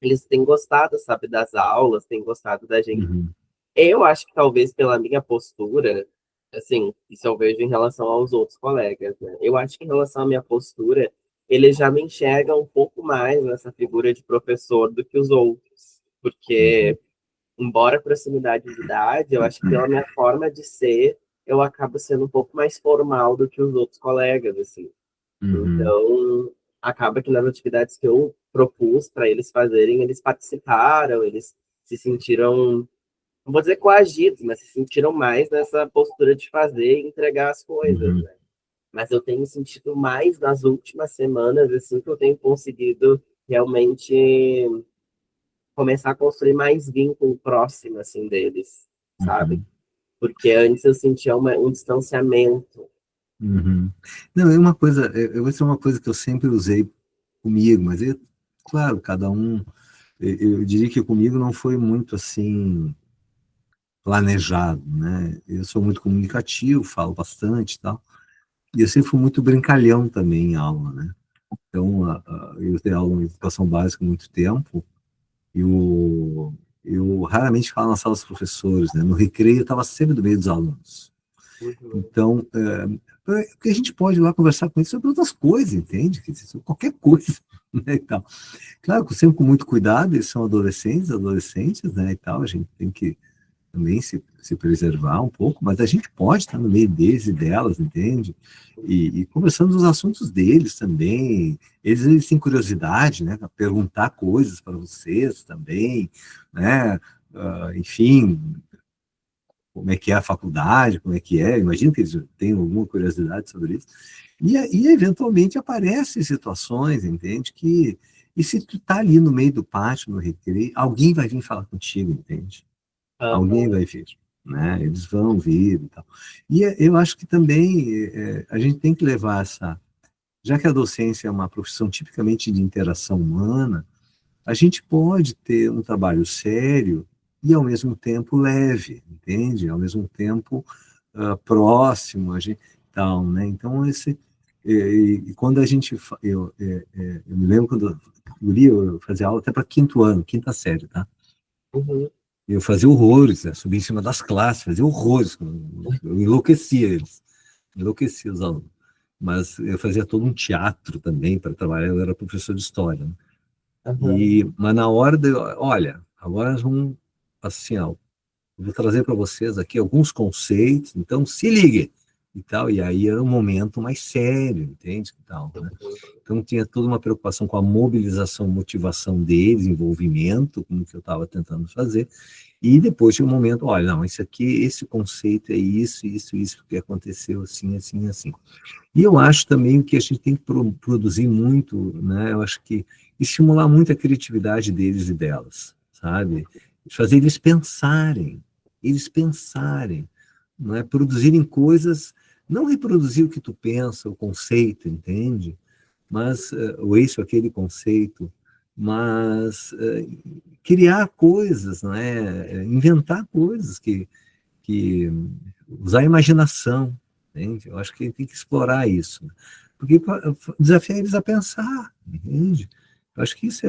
Eles têm gostado, sabe, das aulas, têm gostado da gente. uhum, Eu acho que talvez pela minha postura, assim, isso eu vejo em relação aos outros colegas, né? Eu acho que em relação à minha postura, eles já me enxergam um pouco mais nessa figura de professor do que os outros. uhum, Porque, embora a proximidade de idade, eu acho que pela minha forma de ser, eu acabo sendo um pouco mais formal do que os outros colegas, assim. uhum, Então, acaba que nas atividades que eu propus para eles fazerem, eles participaram, eles se sentiram, não vou dizer coagidos, mas se sentiram mais nessa postura de fazer e entregar as coisas, uhum, né? Mas eu tenho sentido mais nas últimas semanas, assim, que eu tenho conseguido realmente começar a construir mais vínculo próximo, assim, deles, sabe? uhum. Porque antes eu sentia um distanciamento. Uhum. Não, é uma coisa, isso é uma coisa que eu sempre usei comigo, mas claro, cada um, eu diria que comigo não foi muito assim planejado, né? Eu sou muito comunicativo, falo bastante e tal, e eu sempre fui muito brincalhão também em aula, né? Então, eu dei aula em educação básica há muito tempo, e eu raramente falo na sala dos professores, né? No recreio eu estava sempre do meio dos alunos. Uhum. Então, porque a gente pode ir lá conversar com eles sobre outras coisas, entende? Quer dizer, sobre qualquer coisa, né, e tal. Claro, sempre com muito cuidado, eles são adolescentes, né, e tal, a gente tem que também se preservar um pouco, mas a gente pode estar no meio deles e delas, entende? E conversando dos assuntos deles também. Eles têm curiosidade, né, para perguntar coisas para vocês também, né? Enfim, como é que é a faculdade, como é que é, imagino que eles tenham alguma curiosidade sobre isso, eventualmente aparecem situações, entende, e se tu tá ali no meio do pátio, no recreio, alguém vai vir falar contigo, entende? Alguém Aham. vai vir, né, eles vão vir e tal. E eu acho que também a gente tem que levar já que a docência é uma profissão tipicamente de interação humana, a gente pode ter um trabalho sério e, ao mesmo tempo, leve, entende? Ao mesmo tempo, próximo, a gente, tal, né? Então, e quando a gente, eu me lembro quando eu fazia aula até para quinto ano, quinta série, tá? Uhum. Eu fazia horrores, né? Subia em cima das classes, fazia horrores, eu enlouquecia eles, enlouquecia os alunos. Mas eu fazia todo um teatro também para trabalhar, eu era professor de história, né? Aham. Mas na hora olha, agora nós vamos, assim, ó, vou trazer para vocês aqui alguns conceitos, então se ligue e tal, e aí era um momento mais sério, entende? E tal, né? Então tinha toda uma preocupação com a mobilização, motivação deles, envolvimento, como que eu estava tentando fazer, e depois tinha um momento, olha, não, isso aqui, esse conceito é isso que aconteceu assim, assim, assim. E eu acho também que a gente tem que produzir muito, né? Eu acho que estimular muito a criatividade deles e delas, sabe? Fazer eles pensarem, não é? Produzirem coisas, não reproduzir o que tu pensa, o conceito, entende? Mas, ou esse ou aquele conceito, mas criar coisas, não é? Inventar coisas que usar a imaginação, entende? Eu acho que tem que explorar isso. Porque desafiar eles a pensar, entende? Eu acho que isso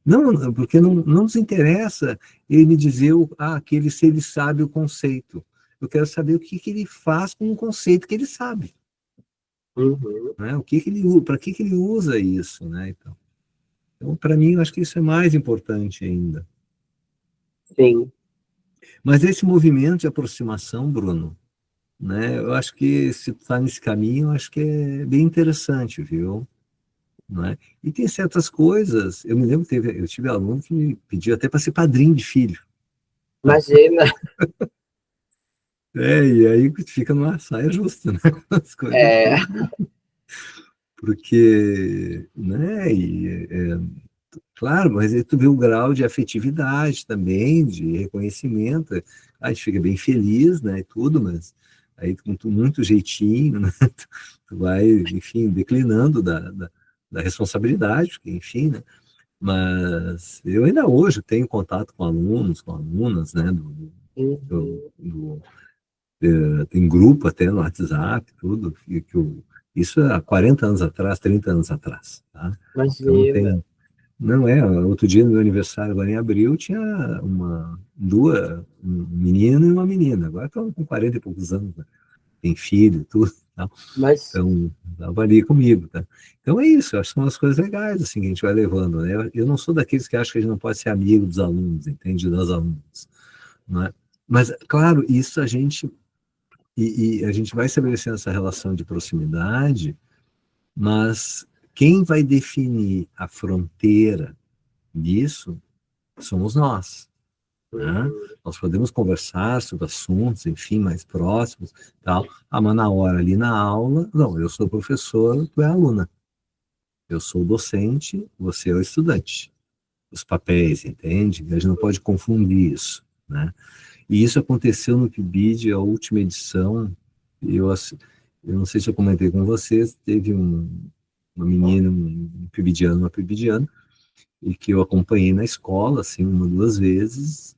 não, porque não nos interessa ele me dizer se ele sabe o conceito. Eu quero saber o que ele faz com o conceito que ele sabe. Uhum. Né? Para que ele usa isso, né? Então para mim, eu acho que isso é mais importante ainda. Sim. Mas esse movimento de aproximação, Bruno, né? Eu acho que se tu está nesse caminho, eu acho que é bem interessante, viu? Né? E tem certas coisas, eu me lembro que eu tive aluno que me pediu até para ser padrinho de filho. Imagina. E aí fica numa saia justa, né? As coisas É. porque, né? Claro, mas aí tu vê o grau de afetividade também, de reconhecimento, a gente fica bem feliz, né, e tudo, mas aí com muito jeitinho, né, tu vai, enfim, declinando da responsabilidade, porque, enfim, né, mas eu ainda hoje tenho contato com alunos, com alunas, né, do, Uhum. do, tem grupo até no WhatsApp, tudo, isso há 40 anos atrás, 30 anos atrás, tá? Então Imagina. tem, não outro dia no meu aniversário, agora em abril, tinha um menino e uma menina, agora estão com 40 e poucos anos, né? Tem filho, tudo, tal. Mas, Então, estava ali comigo, tá? Então é isso, acho que são as coisas legais, assim, que a gente vai levando, né? Eu não sou daqueles que acham que a gente não pode ser amigo dos alunos, entende? Das alunos, né? Mas, claro, isso e a gente vai estabelecendo essa relação de proximidade, mas quem vai definir a fronteira disso somos nós, né? uhum. Nós podemos conversar sobre assuntos, enfim, mais próximos, tal. Mas na hora ali na aula, não, eu sou professor, tu é aluna. Eu sou o docente, você é o estudante. Os papéis, entende? A gente não pode confundir isso, né? E isso aconteceu no PIBID, a última edição. Eu não sei se eu comentei com vocês, teve uma menina, um PIBIDiano, uma PIBIDiana, e que eu acompanhei na escola, assim, uma, duas vezes,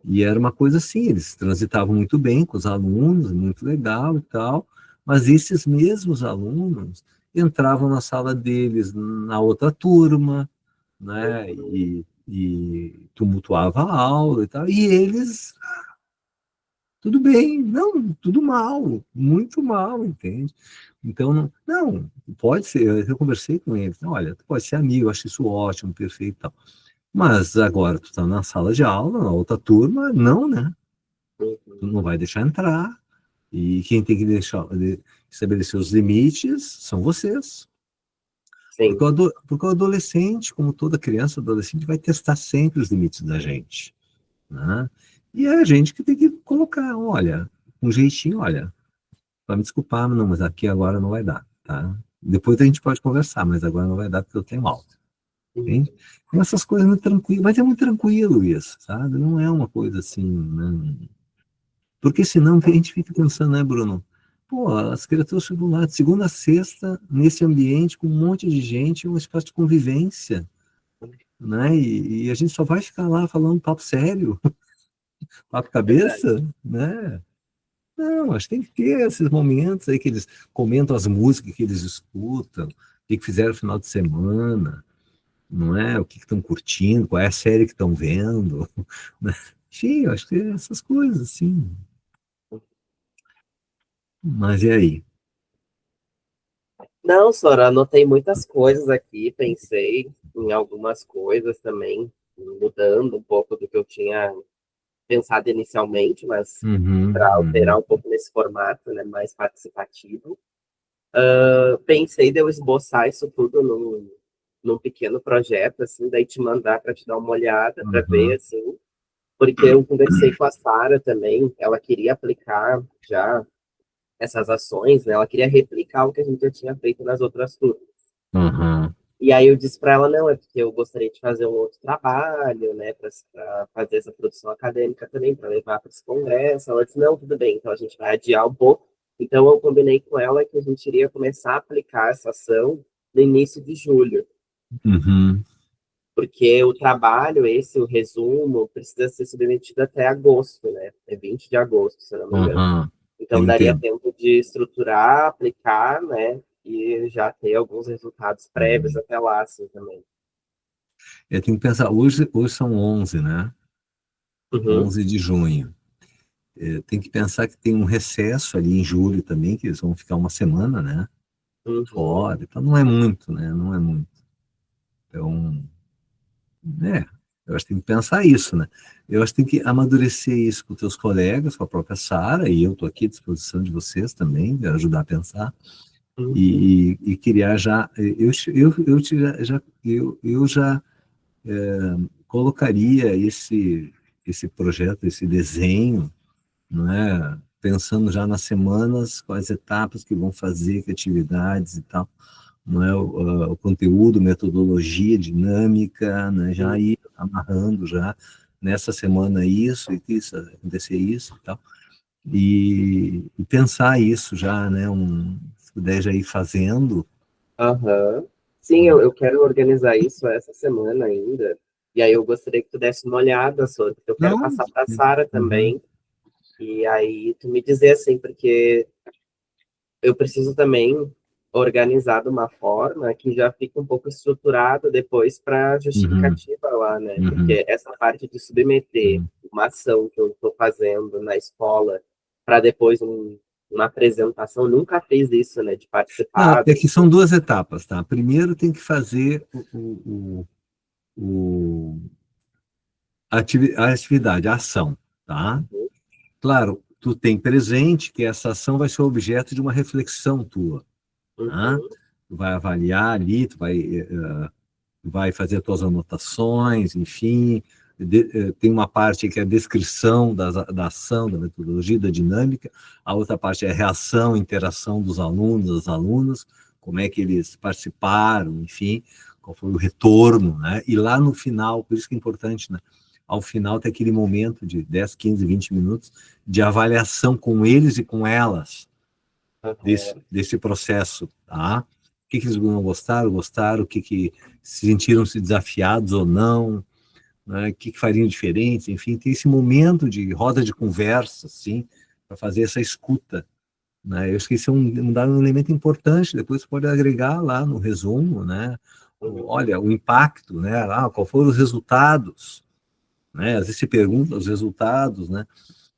e era uma coisa assim, eles transitavam muito bem com os alunos, muito legal e tal, mas esses mesmos alunos entravam na sala deles, na outra turma, né, e tumultuava a aula e tal, e eles, tudo bem, não, tudo mal, muito mal, entende? Então, não, pode ser, eu conversei com eles, olha, tu pode ser amigo, eu acho isso ótimo, perfeito e tal. Mas agora tu tá na sala de aula, na outra turma, não, né? Tu Uhum. não vai deixar entrar. E quem tem que estabelecer os limites são vocês. Sim. Porque o adolescente, como toda criança, adolescente, vai testar sempre os limites da gente. Né? E é a gente que tem que colocar, olha, um jeitinho, olha, para me desculpar, não, mas aqui agora não vai dar, tá? Depois a gente pode conversar, mas agora não vai dar porque eu tenho aula. Uhum. Entende? Então, essas coisas muito tranquilas, mas é muito tranquilo isso, sabe? Não é uma coisa assim, né? Porque senão a gente fica pensando, né, Bruno? Pô, as criaturas ficam lá de segunda a sexta, nesse ambiente, com um monte de gente, um espaço de convivência, né? E a gente só vai ficar lá falando papo sério, papo Verdade. cabeça, né? Não, acho que tem que ter esses momentos aí que eles comentam as músicas que eles escutam, o que fizeram no final de semana, não é? O que estão curtindo, qual é a série que estão vendo, né? Enfim, eu acho que é essas coisas, assim. Mas e aí? Não, Sora, anotei muitas coisas aqui, pensei em algumas coisas também, mudando um pouco do que eu tinha pensado inicialmente, mas Uhum, para alterar uhum, um pouco nesse formato, né, mais participativo. Eu pensei de eu esboçar isso tudo num pequeno projeto, assim, daí te mandar para te dar uma olhada, para ver, uhum, assim, porque eu conversei com a Sara também, ela queria aplicar já essas ações, né? Ela queria replicar o que a gente já tinha feito nas outras turmas. uhum, E aí eu disse para ela, não, é porque eu gostaria de fazer um outro trabalho, né, para fazer essa produção acadêmica também, para levar para esse congresso. Ela disse, não, tudo bem, então a gente vai adiar um pouco. Então eu combinei com ela que a gente iria começar a aplicar essa ação no início de julho, uhum, porque o trabalho, o resumo, precisa ser submetido até agosto, né? É 20 de agosto, se eu não me engano. uhum. Então Eu daria entendo. tempo de estruturar, aplicar, né? e já ter alguns resultados prévios até lá, assim, também. Eu tenho que pensar, hoje são 11, né? Uhum, 11 de junho. Tem que pensar que tem um recesso ali em julho também, que eles vão ficar uma semana, né? uhum, Fora, então não é muito, né? Não é muito. Então, eu acho que tem que pensar isso, né? Eu acho que tem que amadurecer isso com teus colegas, com a própria Sara, e eu estou aqui à disposição de vocês também, de ajudar a pensar, uhum, e criar já. Eu já colocaria esse projeto, esse desenho, não é? Pensando já nas semanas, quais etapas que vão fazer, que atividades e tal, não é? O conteúdo, metodologia, dinâmica, né? Já uhum. ir amarrando já nessa semana isso e isso acontecer isso e tal, e pensar isso já, né? Se puder já ir fazendo. Aham. Sim, eu quero organizar isso essa semana ainda. E aí eu gostaria que tu desse uma olhada sobre. Eu quero Não. passar para a Sara Uhum. também. E aí tu me dizer assim, porque eu preciso também organizar de uma forma que já fique um pouco estruturado depois para Uhum. justificativa lá, né? Uhum. Porque essa parte de submeter Uhum. uma ação que eu estou fazendo na escola para depois uma apresentação, eu nunca fiz isso, né? De Não, participar. é que são duas etapas, tá? Primeiro tem que fazer o, a atividade, a ação, tá? Uhum, Claro, tu tem presente que essa ação vai ser objeto de uma reflexão tua, tá? uhum, Tu vai avaliar ali, vai fazer as tuas anotações, enfim, tem uma parte que é a descrição da ação, da metodologia, da dinâmica, a outra parte é a reação, interação dos alunos, das alunas, como é que eles participaram, enfim, qual foi o retorno, né? E lá no final, por isso que é importante, né? Ao final tem aquele momento de 10, 15, 20 minutos de avaliação com eles e com elas, uhum, desse processo, tá? O que eles não gostaram, gostaram, que se sentiram-se desafiados ou não, né? O que fariam diferente, enfim, tem esse momento de roda de conversa, assim, para fazer essa escuta, né? Eu acho que isso é um elemento importante, depois pode agregar lá no resumo, né? uhum, Olha, o impacto, né? Qual foram os resultados, né? Às vezes se pergunta os resultados, né?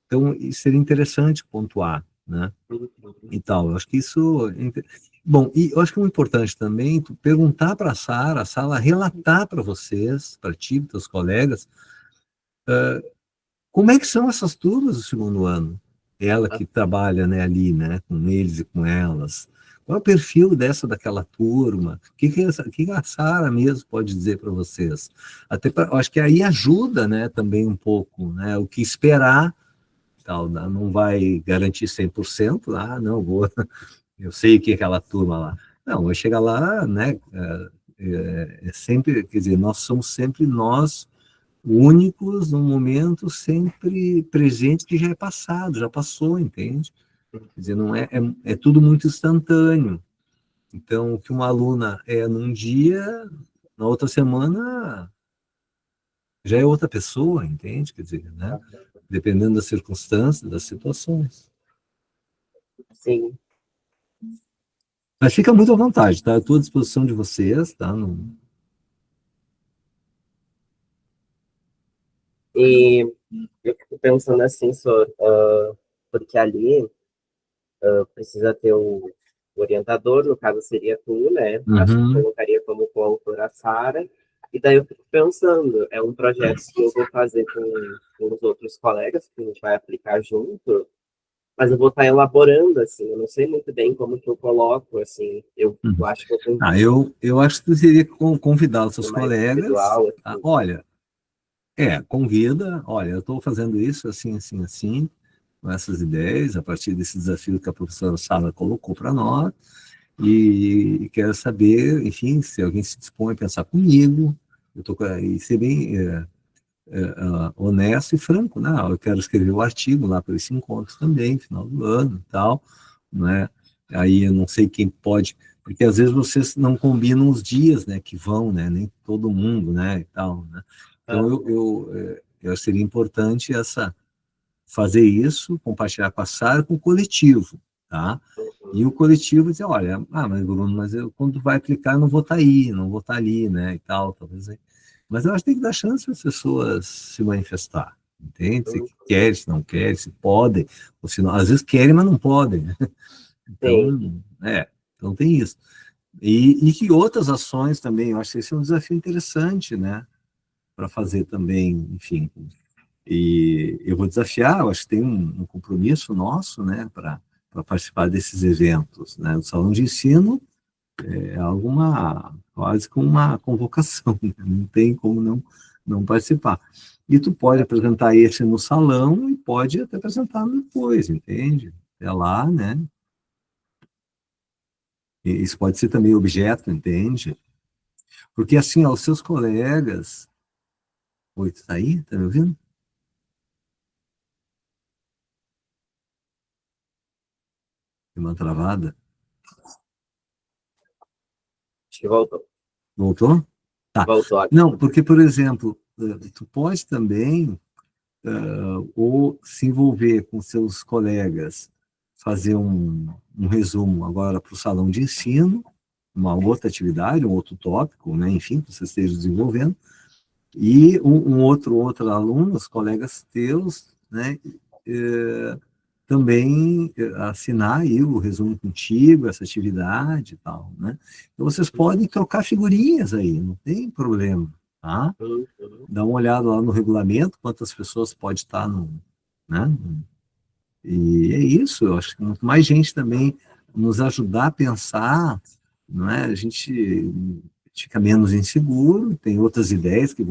Então, isso seria interessante pontuar, né? uhum. E tal. Eu acho que isso. Bom, e eu acho que é importante também tu perguntar para a Sara relatar para vocês, para ti, para teus colegas, como é que são essas turmas do segundo ano. Ela Ah, que trabalha, né, ali, né, com eles e com elas. Qual é o perfil daquela turma? O que a Sara mesmo pode dizer para vocês? Eu acho que aí ajuda, né, também um pouco, né, o que esperar, tal, né, não vai garantir 100%, não, eu sei o que é aquela turma lá. Não, vai chegar lá, né? É sempre, quer dizer, nós somos sempre nós únicos num momento sempre presente que já é passado, já passou, entende? Quer dizer, não é tudo muito instantâneo. Então, o que uma aluna é num dia, na outra semana já é outra pessoa, entende? Quer dizer, né? Dependendo das circunstâncias, das situações. sim. Mas fica muito à vontade, tá? Estou à disposição de vocês, tá? E eu fico pensando assim, porque ali precisa ter o orientador, no caso seria tu, né? Acho que Uhum. colocaria como coautora a Sara. E daí eu fico pensando, é um projeto que eu vou fazer com os outros colegas, que a gente vai aplicar junto, mas eu vou estar elaborando, assim, eu não sei muito bem como que eu coloco, assim, eu Uhum. acho que eu tenho Eu acho que tu teria que convidar os seus mais colegas. individual, Tá? assim. Olha, convida, olha, eu estou fazendo isso assim, assim, assim, com essas ideias, a partir desse desafio que a professora Sara colocou para nós, e quero saber, enfim, se alguém se dispõe a pensar comigo, e ser bem honesto e franco, né? Eu quero escrever o artigo lá para esse encontro também, final do ano e tal, né? Aí eu não sei quem pode, porque às vezes vocês não combinam os dias, né, que vão, né? Nem todo mundo, né, e tal, né? Então Ah, eu seria importante fazer isso, compartilhar com a Sara, com o coletivo, tá? E o coletivo diz, olha, mas Bruno, quando vai aplicar, eu não vou estar aí, não vou estar ali, né, e tal, talvez aí. Mas eu acho que tem que dar chance para as pessoas se manifestar, entende? Se Uhum. querem, se não querem, se podem, ou se não, às vezes querem, mas não podem, né? Sim. Então, então tem isso. E que outras ações também, eu acho que esse é um desafio interessante, né, para fazer também, enfim. E eu vou desafiar, eu acho que tem um compromisso nosso, né, para participar desses eventos, né? O salão de ensino é quase como uma convocação, né? Não tem como não participar. E tu pode apresentar esse no salão e pode até apresentar depois, entende? É lá, né? E isso pode ser também objeto, entende? Porque assim, ó, os seus colegas. Oi, tu tá aí? Tá me ouvindo? Tem uma travada? Acho que voltou. Voltou? Tá. Voltou agora. Não, porque, por exemplo, tu pode também ou se envolver com seus colegas, fazer um resumo agora para o salão de ensino, uma outra atividade, um outro tópico, né, enfim, que você esteja desenvolvendo, e outro aluno, os colegas teus, né, também assinar aí o resumo contigo, essa atividade e tal, né? Então vocês podem trocar figurinhas aí, não tem problema, tá? Uhum. Dá uma olhada lá no regulamento, quantas pessoas pode estar no, né? E é isso, eu acho que muito mais gente também nos ajudar a pensar, não é? A gente fica menos inseguro, tem outras ideias que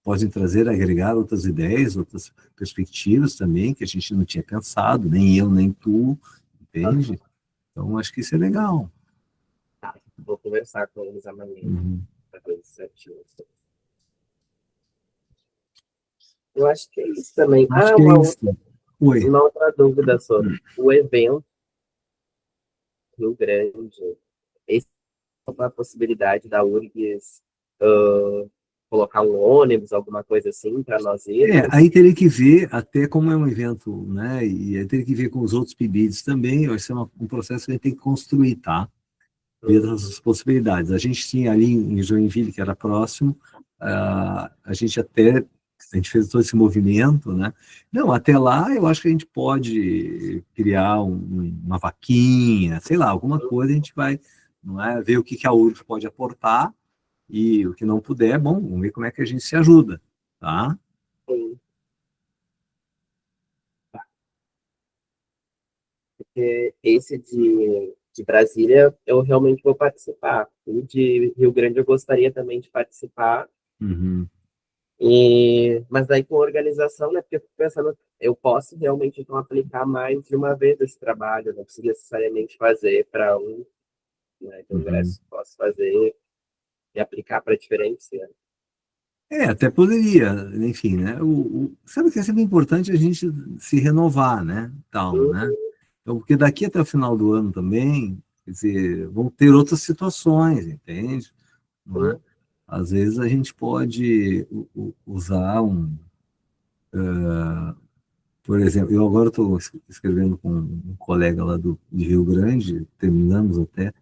podem trazer, agregar outras ideias, outras perspectivas também, que a gente não tinha pensado, nem eu, nem tu, Aham. entende? Então, acho que isso é legal. Tá. Vou conversar com eles amanhã Uhum. para ver certinho. Eu acho que é isso também. Acho que é isso. Oi. Uma outra dúvida sobre o evento Rio Grande. Esse é uma possibilidade da URGS colocar um ônibus, alguma coisa assim, para nós Aí irmos? teria que ver até como é um evento, né? E aí teria que ver com os outros pedidos também. Vai ser um processo que a gente tem que construir, tá? Ver Hum, as possibilidades. A gente tinha ali em Joinville, que era próximo, a gente fez todo esse movimento, né? Não, até lá eu acho que a gente pode criar uma vaquinha, sei lá, alguma coisa a gente vai, não é, ver o que a URGS pode aportar e o que não puder, bom, vamos ver como é que a gente se ajuda, tá? sim. Porque esse de Brasília eu realmente vou participar. O de Rio Grande eu gostaria também de participar. Uhum. Mas daí com organização, né? Porque eu fico pensando, eu posso realmente então aplicar mais de uma vez esse trabalho, não preciso necessariamente fazer para um, né, Uhum. congresso, posso fazer e aplicar para diferentes, né? Até poderia, enfim, né? Sabe que é sempre importante a gente se renovar, né? Tal, né? Uhum, Então, porque daqui até o final do ano também, quer dizer, vão ter outras situações, entende? Não é? uhum, Às vezes a gente pode usar por exemplo, eu agora estou escrevendo com um colega lá de Rio Grande, terminamos até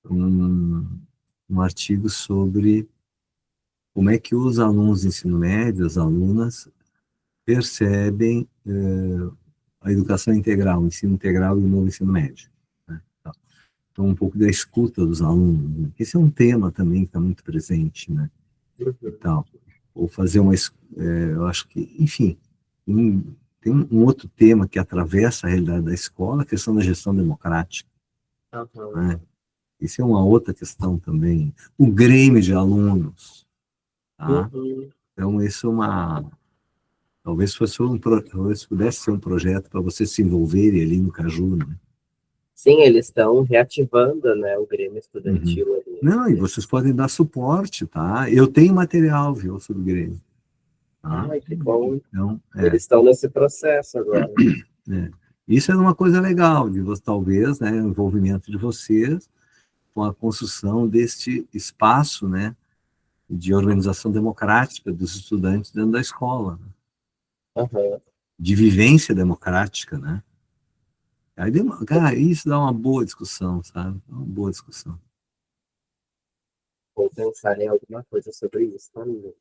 um, um artigo sobre como é que os alunos do ensino médio, as alunas, percebem a educação integral, o ensino integral e o novo ensino médio. Né? Então, um pouco da escuta dos alunos. Né? Esse é um tema também que está muito presente, né? E uhum, tal. Ou fazer eu acho que, enfim, tem um outro tema que atravessa a realidade da escola, a questão da gestão democrática. aham, Né? Isso é uma outra questão também. O Grêmio de alunos, tá? uhum. Então, isso é talvez pudesse ser um projeto para vocês se envolverem ali no Caju, né? Sim, eles estão reativando, né, o Grêmio Uhum. Estudantil ali. Não, e vocês podem dar suporte, tá? Eu tenho material, viu, sobre o Grêmio, tá? Ai, que bom. Então, Eles estão nesse processo agora. é. Isso é uma coisa legal, de você, talvez, né, o envolvimento de vocês com a construção deste espaço, né, de organização democrática dos estudantes dentro da escola, né? Aham. De vivência democrática, né? Aí, cara, isso dá uma boa discussão, sabe? Uma boa discussão. Vou pensar em alguma coisa sobre isso também.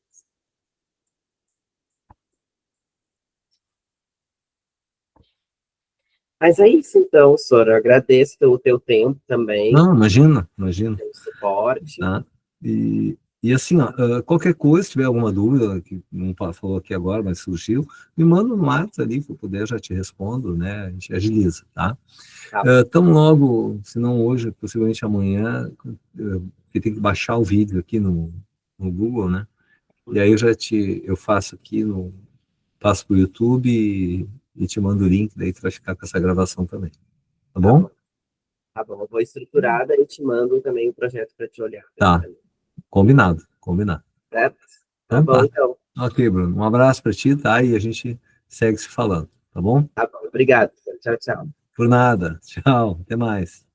Mas é isso então, Sora. Eu agradeço pelo teu tempo também, Não, imagina, imagina. pelo suporte. Tá? E assim, ó, qualquer coisa, se tiver alguma dúvida, que não falou aqui agora, mas surgiu, me manda no WhatsApp ali, que eu puder, já te respondo, né? A gente agiliza, tá? Tá bom. Tão logo, se não hoje, possivelmente amanhã, eu tenho que baixar o vídeo aqui no Google, né? E aí eu faço aqui, passo pro YouTube e te mando o link, daí tu vai ficar com essa gravação também, tá Tá bom? bom. Tá bom. Eu vou estruturada e te mando também o projeto para te olhar. Tá, combinado, combinado. Certo? Tá Então bom, tá. então. Ok, Bruno. Um abraço para ti, tá? E a gente segue se falando, tá bom? Tá bom. Obrigado. Tchau, tchau. Por nada. Tchau. Até mais.